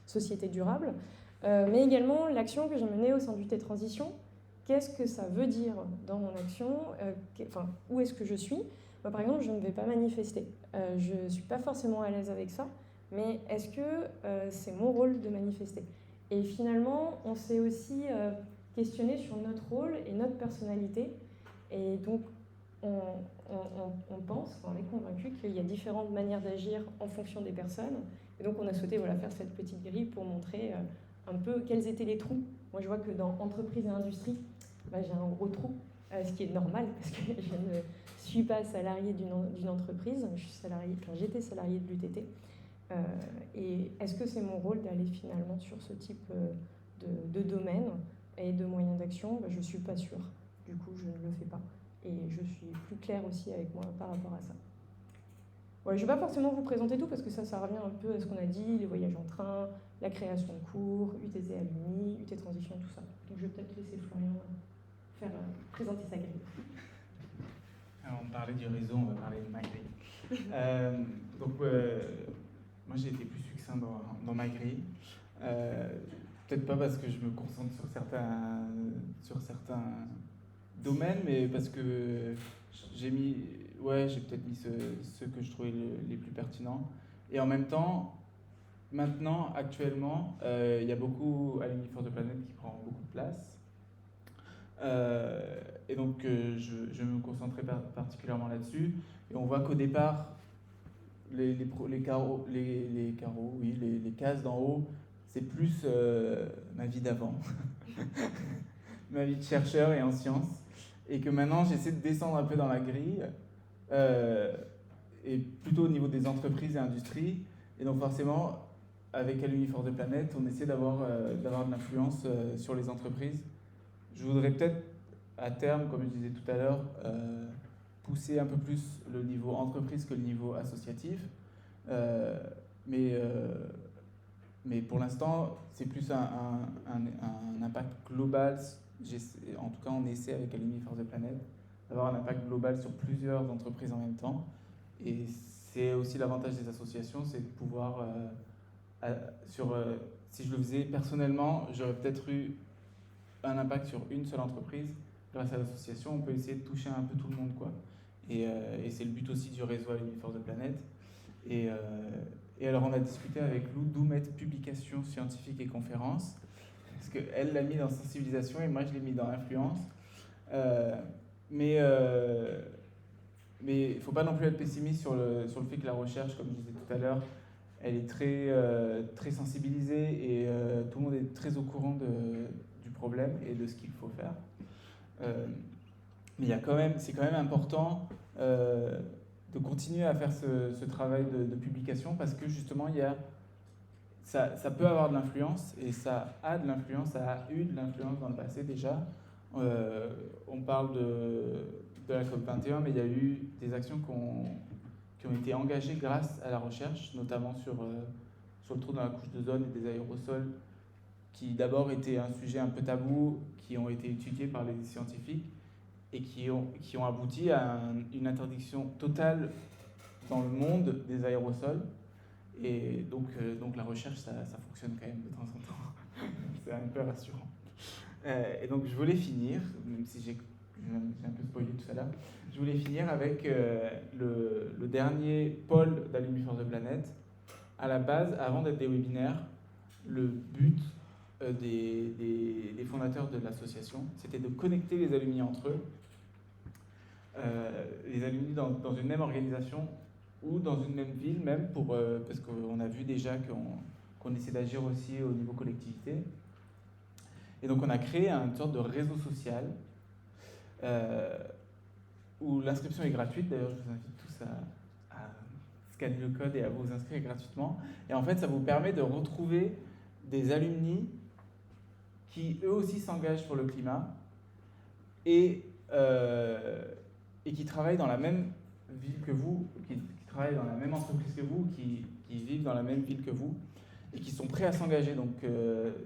société durable, mais également l'action que j'ai menée au sein du T-Transition. Qu'est-ce que ça veut dire dans mon action? Où est-ce que je suis? Moi, par exemple, je ne vais pas manifester. Je ne suis pas forcément à l'aise avec ça, mais est-ce que c'est mon rôle de manifester? Et finalement, on s'est aussi questionné sur notre rôle et notre personnalité. Et donc, on pense, on est convaincu qu'il y a différentes manières d'agir en fonction des personnes. Et donc, on a souhaité faire cette petite grille pour montrer un peu quels étaient les trous. Moi, je vois que dans entreprise et industrie, j'ai un gros trou, ce qui est normal parce que je ne suis pas salariée d'une entreprise. J'étais salariée de l'UTT. Et est-ce que c'est mon rôle d'aller finalement sur ce type de domaine et de moyens d'action? Je ne suis pas sûre. Du coup, je ne le fais pas. Et je suis plus claire aussi avec moi par rapport à ça. Ouais, je ne vais pas forcément vous présenter tout parce que ça revient un peu à ce qu'on a dit, les voyages en train, la création de cours, UTT Alumni, UT Transition, tout ça. Donc je vais peut-être laisser Florian présenter sa grille.
Alors, on parlait du réseau, on va parler de ma grille. Moi j'ai été plus succinct dans ma grille. Peut-être pas parce que je me concentre sur certains domaines, mais parce que j'ai peut-être mis ceux que je trouvais les plus pertinents. Et en même temps, maintenant, actuellement, il y a beaucoup Alumni for the Planet qui prend beaucoup de place. Et donc, je vais me concentrer particulièrement là-dessus. Et on voit qu'au départ, les cases d'en haut, c'est plus ma vie d'avant, ma vie de chercheur et en sciences. Et que maintenant, j'essaie de descendre un peu dans la grille, et plutôt au niveau des entreprises et industries. Et donc forcément, avec Alumni for the Planet, on essaie d'avoir de l'influence sur les entreprises. Je voudrais peut-être, à terme, comme je disais tout à l'heure, pousser un peu plus le niveau entreprise que le niveau associatif. Mais pour l'instant, c'est plus un impact global. En tout cas, on essaie avec Alumni for the Planet d'avoir un impact global sur plusieurs entreprises en même temps. Et c'est aussi l'avantage des associations, c'est de pouvoir, si je le faisais personnellement, j'aurais peut-être eu un impact sur une seule entreprise. Grâce à l'association, on peut essayer de toucher un peu tout le monde, quoi. Et c'est le but aussi du réseau Alumni for the Planet. Et alors, on a discuté avec Lou d'où mettre publications scientifiques et conférences. Parce qu'elle l'a mis dans sensibilisation et moi, je l'ai mis dans influence. Mais il ne faut pas non plus être pessimiste sur le fait que la recherche, comme je disais tout à l'heure, elle est très sensibilisée et tout le monde est très au courant du problème et de ce qu'il faut faire. Mais c'est quand même important de continuer à faire ce travail de publication parce que justement, ça peut avoir de l'influence et ça a de l'influence, ça a eu de l'influence dans le passé déjà. On parle de la COP21, mais il y a eu des actions qui ont été engagées grâce à la recherche, notamment sur le trou dans la couche d'ozone et des aérosols, qui d'abord étaient un sujet un peu tabou, qui ont été étudiés par les scientifiques et qui ont abouti à une interdiction totale dans le monde des aérosols. Et donc la recherche, ça fonctionne quand même de temps en temps. C'est un peu rassurant. Et donc je voulais finir, même si j'ai un peu spoilé tout à l'heure, je voulais finir avec le dernier pôle d'Alumni for the Planet. À la base, avant d'être des webinaires, le but des fondateurs de l'association, c'était de connecter les alumni entre eux, les alumni dans une même organisation ou dans une même ville même, parce qu'on a vu déjà qu'on essaie d'agir aussi au niveau collectivité. Et donc on a créé une sorte de réseau social où l'inscription est gratuite. D'ailleurs, je vous invite tous à scanner le code et à vous inscrire gratuitement. Et en fait, ça vous permet de retrouver des alumni qui eux aussi s'engagent pour le climat et qui travaillent dans la même ville que vous, qui travaillent dans la même entreprise que vous, qui vivent dans la même ville que vous et qui sont prêts à s'engager. Donc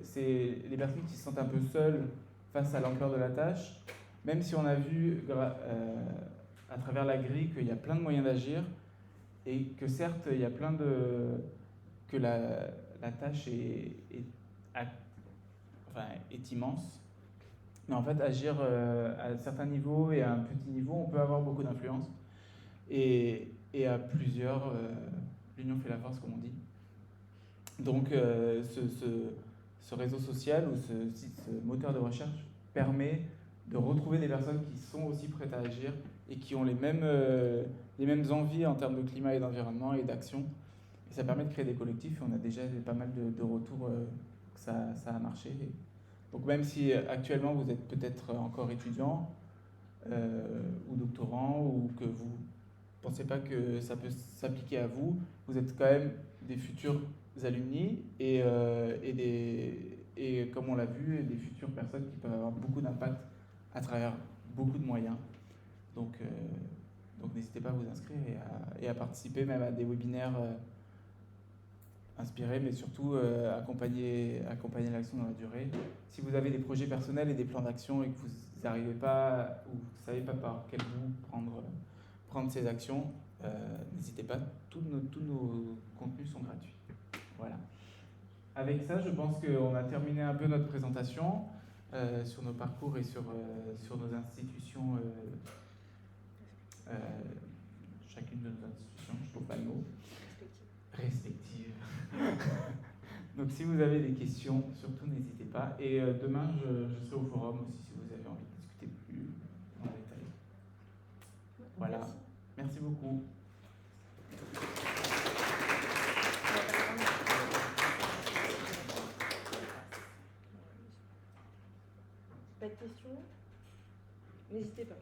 c'est les personnes qui se sentent un peu seules face à l'ampleur de la tâche, même si on a vu à travers la grille qu'il y a plein de moyens d'agir et que certes il y a que la tâche est immense, mais en fait agir à certains niveaux et à un petit niveau, on peut avoir beaucoup d'influence et à plusieurs, l'union fait la force comme on dit. Donc ce réseau social ou ce moteur de recherche permet de retrouver des personnes qui sont aussi prêtes à agir et qui ont les mêmes envies en termes de climat et d'environnement et d'action. Et ça permet de créer des collectifs et on a déjà pas mal de retours que ça a marché. Donc même si actuellement vous êtes peut-être encore étudiant ou doctorant ou que vous ne pensez pas que ça peut s'appliquer à vous, vous êtes quand même des futurs alumni et comme on l'a vu, des futures personnes qui peuvent avoir beaucoup d'impact à travers beaucoup de moyens. Donc n'hésitez pas à vous inscrire et à participer même à des webinaires inspirés, mais surtout accompagner l'action dans la durée. Si vous avez des projets personnels et des plans d'action et que vous n'arrivez pas ou vous ne savez pas par quel bout prendre ces actions, n'hésitez pas, tous nos contenus sont gratuits. Voilà. Avec ça, je pense qu'on a terminé un peu notre présentation sur nos parcours et sur nos institutions, chacune de nos institutions, je ne trouve pas le mot, respectives. Donc si vous avez des questions, surtout n'hésitez pas. Et demain, je serai au forum aussi si vous avez envie de discuter plus en détail. Voilà. Merci beaucoup.
Pas de questions? N'hésitez pas.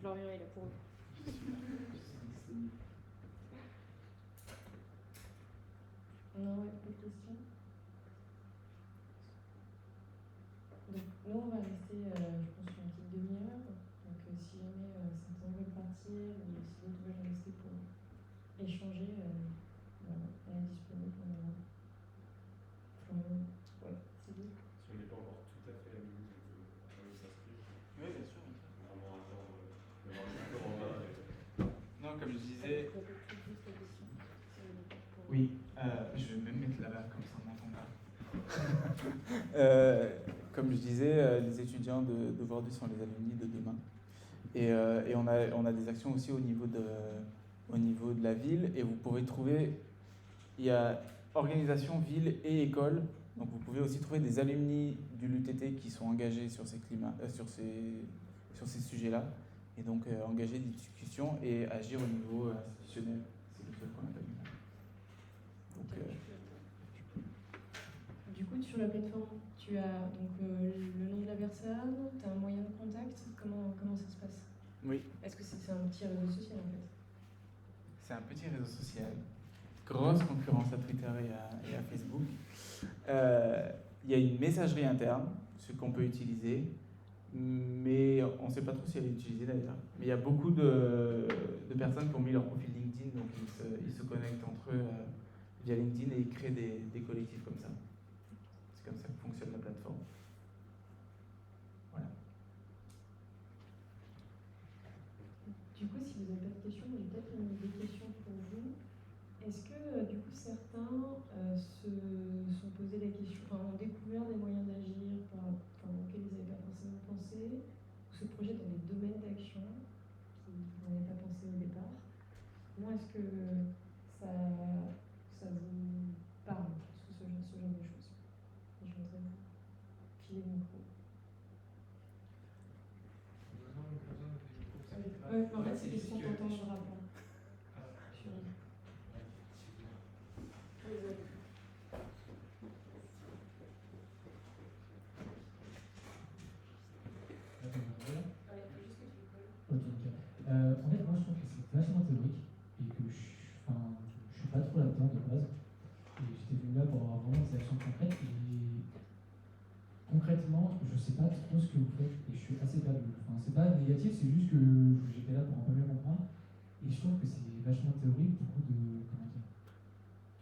Florian est là pour vous. Non, pas de questions. Donc, nous, on va rester, je pense, une petite demi-heure. Donc, si jamais certains veulent partir ou si d'autres veulent rester pour échanger, on est disponible pour le moment. Ouais, c'est dit.
Si on n'est pas encore tout à fait amis, on peut s'inscrire.
Oui, bien sûr.
Vraiment attendre d'avoir le peu en bas.
Non, comme je disais.
Oui.
Oui, je vais même mettre là-bas, comme ça on m'entend pas. Comme je disais, les étudiants d'aujourd'hui sont les alumni de demain. Et on a des actions aussi au niveau de la ville. Et vous pourrez trouver, il y a organisation, ville et école. Donc vous pouvez aussi trouver des alumni du l'UTT qui sont engagés sur ces sujets-là. Et donc engager des discussions et agir au niveau institutionnel. C'est le seul qu'on n'a pas vu. Donc,
du coup, sur la plateforme, tu as donc, le nom de la personne, tu as un moyen de contact, comment ça se passe?
oui,
Est-ce que c'est un petit réseau social en fait?
c'est un petit réseau social. Grosse concurrence à Twitter et à Facebook. Il y a une messagerie interne, ce qu'on peut utiliser, mais on ne sait pas trop si elle est utilisée d'ailleurs. Mais il y a beaucoup de personnes qui ont mis leur profil LinkedIn, donc ils se connectent entre eux via LinkedIn et ils créent des collectifs comme ça. C'est comme ça que fonctionne la plateforme. Voilà.
Du coup, si vous n'avez pas de questions, j'ai peut-être des questions pour vous. Est-ce que du coup certains se sont posés la question, ont découvert des moyens d'agir auxquels ils n'avaient pas forcément pensé, ou se projettent dans des domaines d'action qu'ils n'avaient pas pensé au départ? Comment est-ce que ça vous parle, ce genre de choses? Et je voudrais vous filer le micro. En fait, c'est question t'entendra pas.
Ok, nickel.
suis pas trop là-dedans de base. Et j'étais venu là pour avoir vraiment des actions concrètes. Et concrètement, je sais pas trop ce que vous faites et je suis assez perdu. Enfin, c'est pas négatif, c'est juste que j'étais là pour un peu mieux comprendre. Et je trouve que c'est vachement théorique, beaucoup de. Comment dire,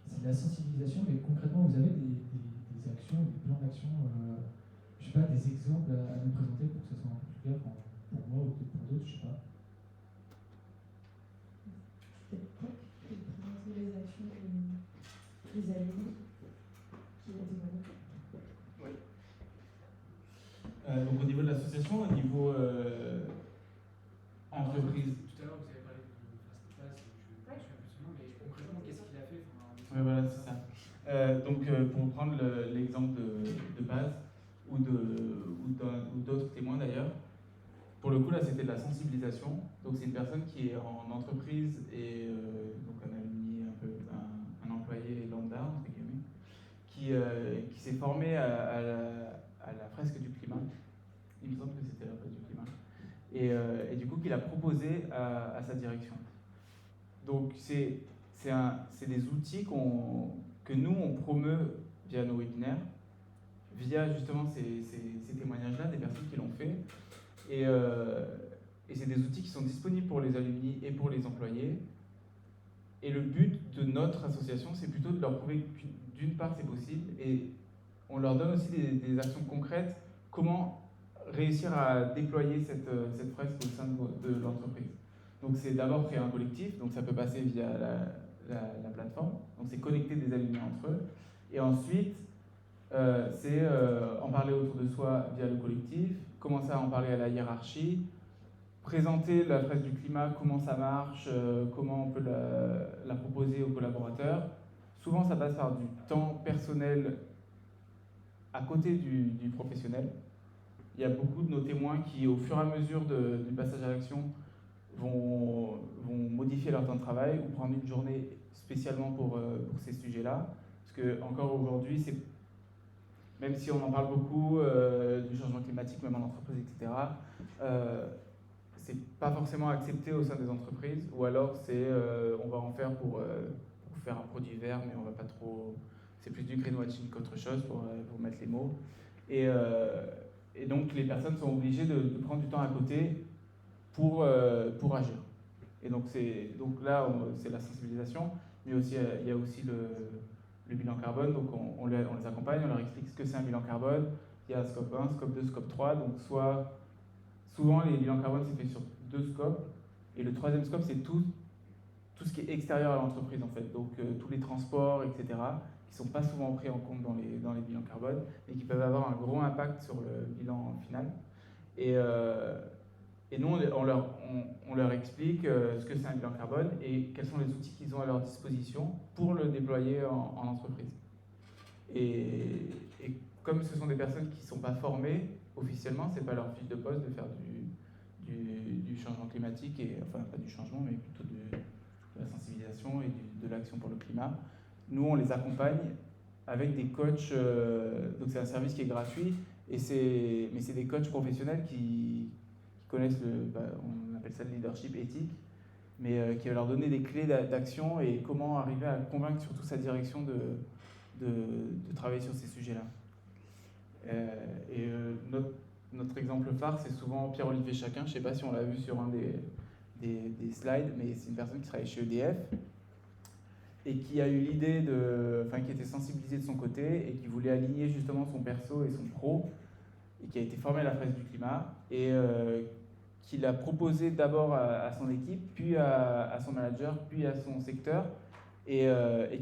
c'est de la sensibilisation, mais concrètement, vous avez des actions, des plans d'action, je sais pas, des exemples à nous présenter pour que ça soit un peu plus clair pour moi ou peut-être pour d'autres, je sais pas.
Peut-être pas que présenter les actions des alumni qui ont témoigné.
Donc au niveau de l'association, au niveau entreprise.
Tout à l'heure, vous avez parlé de Fast Pass, je me souviens plus son nom, mais concrètement, qu'est-ce qu'il a fait?
Oui, voilà, c'est ça. Donc pour prendre l'exemple de base ou d'autres témoins d'ailleurs, pour le coup là c'était de la sensibilisation. Donc c'est une personne qui est en entreprise et donc un alumni, un employé lambda entre guillemets, qui s'est formé à la fresque du climat. Il me semble que c'était la fresque du climat. Et du coup qu'il a proposé à sa direction. Donc c'est des outils que nous on promeut via nos webinaires, via justement ces témoignages-là, des personnes qui l'ont fait. Et c'est des outils qui sont disponibles pour les alumni et pour les employés. Et le but de notre association, c'est plutôt de leur prouver que d'une part c'est possible, et on leur donne aussi des actions concrètes, comment réussir à déployer cette fresque au sein de l'entreprise. Donc c'est d'abord créer un collectif, donc ça peut passer via la plateforme, donc c'est connecter des alumni entre eux, et ensuite c'est en parler autour de soi via le collectif, commencer à en parler à la hiérarchie, présenter la fresque du climat, comment ça marche, comment on peut la proposer aux collaborateurs. Souvent ça passe par du temps personnel à côté du professionnel. Il y a beaucoup de nos témoins qui, au fur et à mesure du passage à l'action, vont modifier leur temps de travail ou prendre une journée spécialement pour ces sujets-là. Parce que encore aujourd'hui, même si on en parle beaucoup du changement climatique, même en entreprise, etc., c'est pas forcément accepté au sein des entreprises, ou alors on va en faire pour faire un produit vert, mais on va pas trop. C'est plus du greenwashing qu'autre chose pour mettre les mots. Et donc les personnes sont obligées de prendre du temps à côté pour agir. Et donc là, c'est la sensibilisation, mais aussi il y a aussi le bilan carbone. Donc on les accompagne, on leur explique ce que c'est un bilan carbone. Il y a scope 1, scope 2, scope 3. Donc souvent les bilans carbone c'est fait sur 2 scopes. Et le 3e scope c'est tout ce qui est extérieur à l'entreprise en fait. Donc tous les transports, etc., qui ne sont pas souvent pris en compte dans les bilans carbone, mais qui peuvent avoir un gros impact sur le bilan final. Et nous, on leur explique ce que c'est un bilan carbone et quels sont les outils qu'ils ont à leur disposition pour le déployer en entreprise. Et comme ce sont des personnes qui ne sont pas formées officiellement, ce n'est pas leur fiche de poste de faire du changement climatique, enfin pas du changement, mais plutôt de la sensibilisation et de l'action pour le climat. Nous, on les accompagne avec des coachs, donc c'est un service qui est gratuit, mais c'est des coachs professionnels qui connaissent on appelle ça le leadership éthique, mais qui va leur donner des clés d'action et comment arriver à convaincre surtout sa direction de travailler sur ces sujets-là. Notre exemple phare, c'est souvent Pierre-Olivier Chacun. Je ne sais pas si on l'a vu sur un des slides, mais c'est une personne qui travaille chez EDF et qui a eu l'idée qui était sensibilisé de son côté et qui voulait aligner justement son perso et son pro, et qui a été formé à la fresque du climat, et qui l'a proposé d'abord à son équipe, puis à son manager, puis à son secteur, et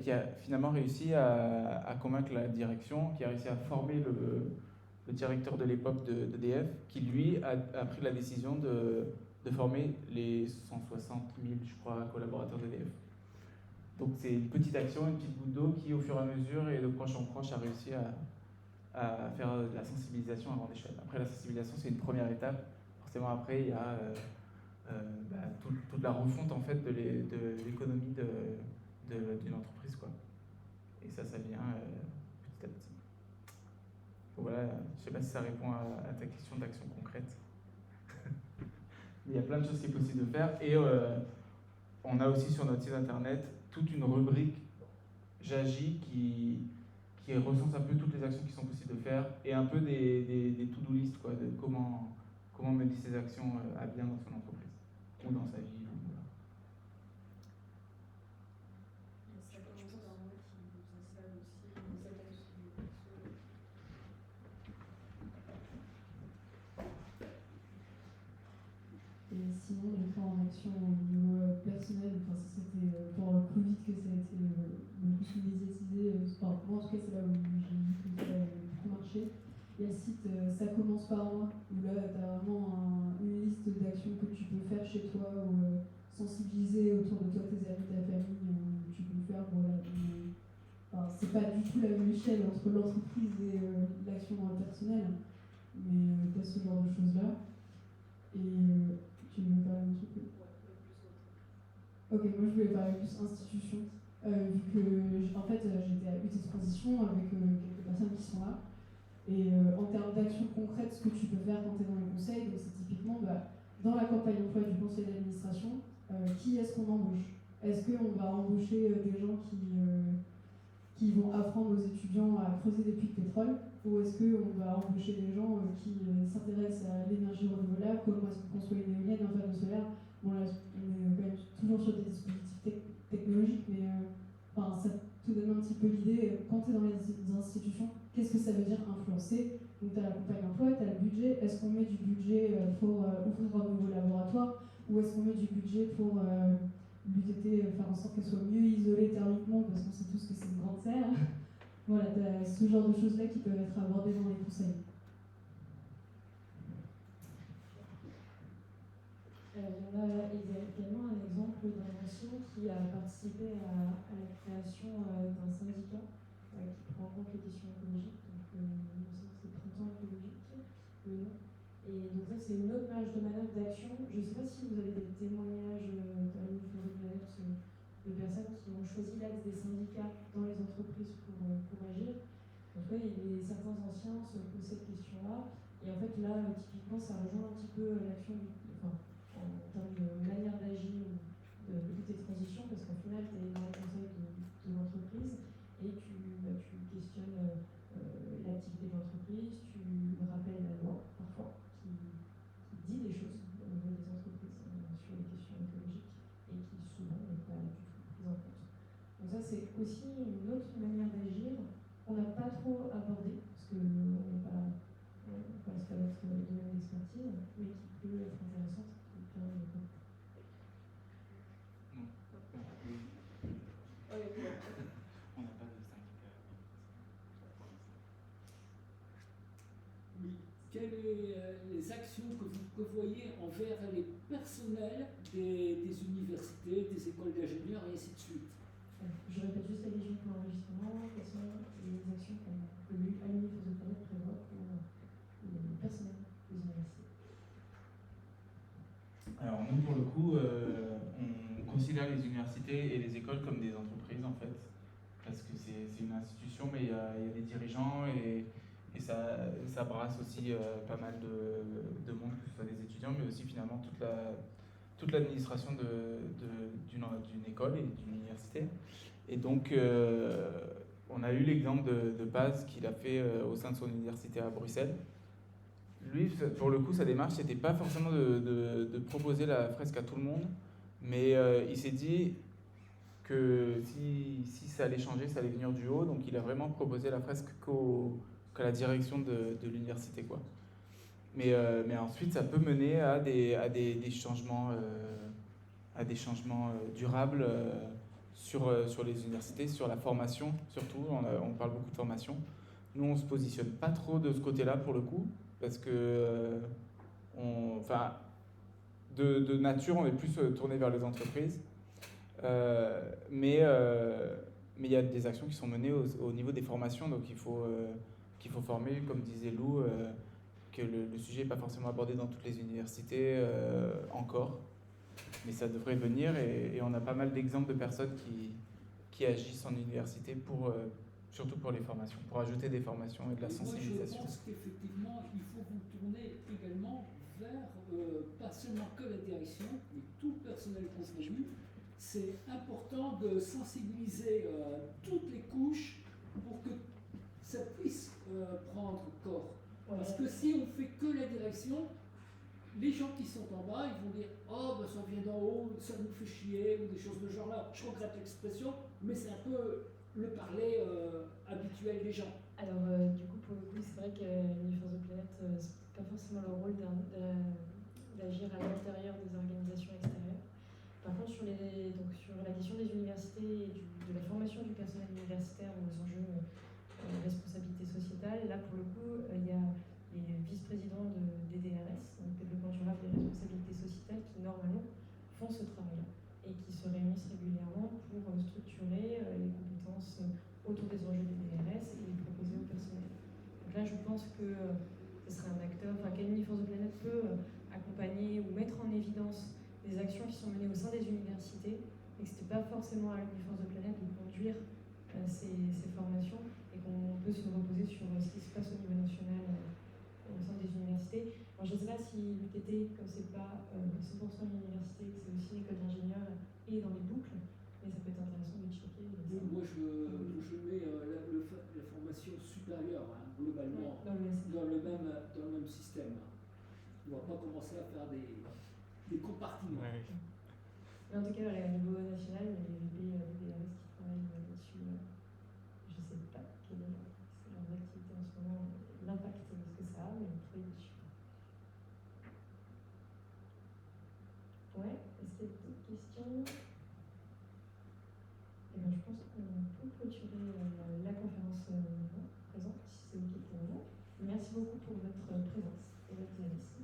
qui a finalement réussi à convaincre la direction, qui a réussi à former le directeur de l'époque d'EDF, qui lui a pris la décision de former les 160 000, je crois, collaborateurs d'EDF. Donc c'est une petite action, une petite goutte d'eau qui, au fur et à mesure et de proche en proche, a réussi à faire de la sensibilisation à grande échelle. Après, la sensibilisation, c'est une première étape. Forcément, après, il y a toute la refonte en fait, de l'économie d'une entreprise, quoi. Et ça vient petit à petit. Donc voilà, je ne sais pas si ça répond à ta question d'action concrète. Il y a plein de choses qui est possible de faire. Et on a aussi sur notre site internet toute une rubrique J'agis qui recense un peu toutes les actions qui sont possibles de faire et un peu des to-do list, quoi, de comment mener ces actions à bien dans son entreprise ou dans sa vie. Voilà.
Ça commence par moi qui vous installe aussi dans cette action.
Et sinon, les plans en action au niveau personnel, enfin, ça c'était pendant le Covid que ça a été le plus médiatisé. Enfin, moi en tout cas, c'est là où j'ai vu que ça a beaucoup marché. Il y a le site Ça commence par moi, où là tu as vraiment une liste d'actions que tu peux faire chez toi, ou sensibiliser autour de toi tes amis, ta famille, tu peux faire. Voilà. Enfin, c'est pas du tout la même échelle entre l'entreprise et l'action dans le personnel, mais tu as ce genre de choses-là. Et tu veux me parler un petit peu? Ok, moi je voulais parler plus institution, vu que en fait j'étais à UT Transition avec quelques personnes qui sont là. Et en termes d'actions concrètes, ce que tu peux faire quand tu es dans le conseil, donc c'est typiquement dans la campagne emploi du conseil d'administration, qui est-ce qu'on embauche? Est-ce qu'on va embaucher des gens qui vont apprendre aux étudiants à creuser des puits de pétrole, ou est-ce qu'on va embaucher des gens qui s'intéressent à l'énergie renouvelable, comment est-ce qu'on construit une éolienne, un panneau solaire? Bon là, on est quand même toujours sur des dispositifs technologiques, mais ça te donne un petit peu l'idée, quand tu es dans les institutions, qu'est-ce que ça veut dire influencer? Donc tu as la campagne emploi, tu as le budget, est-ce qu'on met du budget pour ouvrir un nouveau laboratoire, ou est-ce qu'on met du budget pour l'UTT, faire en sorte qu'elle soit mieux isolée thermiquement, parce qu'on sait tous que c'est une grande serre. Voilà, tu as ce genre de choses-là qui peuvent être abordées dans les conseils.
Il y a également un exemple d'un ancien qui a participé à la création d'un syndicat qui prend en compte les questions écologiques. Donc, c'est Printemps écologique, le nom. Et donc, ça, c'est une autre marge de manœuvre d'action. Je ne sais pas si vous avez des témoignages de personnes qui ont choisi l'axe des syndicats dans les entreprises pour agir. En tout cas, certains anciens se posent cette question-là. Et en fait, là, typiquement, ça rejoint un petit peu l'action en termes de manière d'agir de lutte et transition, parce qu'au final, tu es dans le conseil de l'entreprise et tu questionnes l'activité de l'entreprise, tu rappelles la loi, parfois, qui dit des choses au niveau des entreprises sur les questions écologiques et qui souvent n'est pas du tout prise en compte. Donc ça, c'est aussi une autre manière d'agir qu'on n'a pas trop abordée, parce que c'est pas notre domaine d'expertise, mais qui peut être intéressante.
Non. On n'a pas de syndicat.
Oui. Quelles sont les actions que vous prévoyez envers les personnels des universités, des écoles d'ingénieurs et ainsi de suite?
Je répète juste la question pour l'enregistrement. Quelles sont les actions que l'AMI Faisoplanète prévoit pour les personnels des universités?
Alors nous, pour le coup, on considère les universités et les écoles comme des entreprises, en fait, parce que c'est une institution, mais il y a des dirigeants et ça brasse aussi pas mal de monde, que ce soit des étudiants, mais aussi finalement toute l'administration d'une école et d'une université. Et donc, on a eu l'exemple de Paz qu'il a fait au sein de son université à Bruxelles. Lui, pour le coup, sa démarche, c'était pas forcément de proposer la fresque à tout le monde, mais il s'est dit que si ça allait changer, ça allait venir du haut, donc il a vraiment proposé la fresque qu'à la direction de l'université, quoi. Mais ensuite, ça peut mener à des changements, durables sur les universités, sur la formation surtout. On parle beaucoup de formation. Nous, on se positionne pas trop de ce côté-là pour le coup, parce que de nature, on est plus tourné vers les entreprises. Mais il y a des actions qui sont menées au niveau des formations, donc qu'il faut former, comme disait Lou, que le sujet n'est pas forcément abordé dans toutes les universités encore, mais ça devrait venir, et on a pas mal d'exemples de personnes qui agissent en université surtout pour les formations, pour ajouter des formations et de la sensibilisation.
Moi, je pense qu'effectivement, il faut vous tourner également vers, pas seulement que la direction, mais tout le personnel confondu, c'est important de sensibiliser toutes les couches pour que ça puisse prendre corps. Parce que si on fait que la direction, les gens qui sont en bas, ils vont dire « Oh, ben ça vient d'en haut, ça nous fait chier » ou des choses de ce genre-là. Je regrette l'expression, mais c'est un peu le parler habituel des gens.
Alors, du coup, pour le coup, c'est vrai que l'Uniforce de Planète, c'est pas forcément le rôle d'agir à l'intérieur des organisations extérieures. Par contre, sur la question des universités et de la formation du personnel universitaire aux enjeux de responsabilité sociétale, là, pour le coup, il y a les vice-présidents des DRS, donc développement durable et responsabilité sociétale, qui normalement font ce travail-là et qui se réunissent régulièrement pour structurer les compétences autour des enjeux des DRS et les proposer au personnel. Donc là, je pense que ce serait un acteur, qu'Uniforce de Planète peut accompagner ou mettre en évidence des actions qui sont menées au sein des universités et que ce n'était pas forcément à l'Uniforce de Planète de conduire ces formations et qu'on peut se reposer sur ce qui se passe au niveau national au sein des universités. Alors, je ne sais pas si l'UTT, comme c'est pas 100% une université, que c'est aussi une école d'ingénieurs et dans les boucles, mais ça peut être intéressant de checker.
Moi, je mets la formation supérieure, hein, globalement, dans le même système. On ne va pas commencer à faire des compartiments.
Ouais.
Mais en tout cas, au niveau national, il y a les DRS qui travaillent là-dessus. Je ne sais pas quelle est leur activité en ce moment, l'impact de ce que ça a, mais on travaille dessus. Ouais, est-ce qu'il y a d'autres questions? Eh bien, je pense qu'on peut clôturer la conférence présente, si c'est OK pour vous. Merci beaucoup pour votre présence et votre analyse.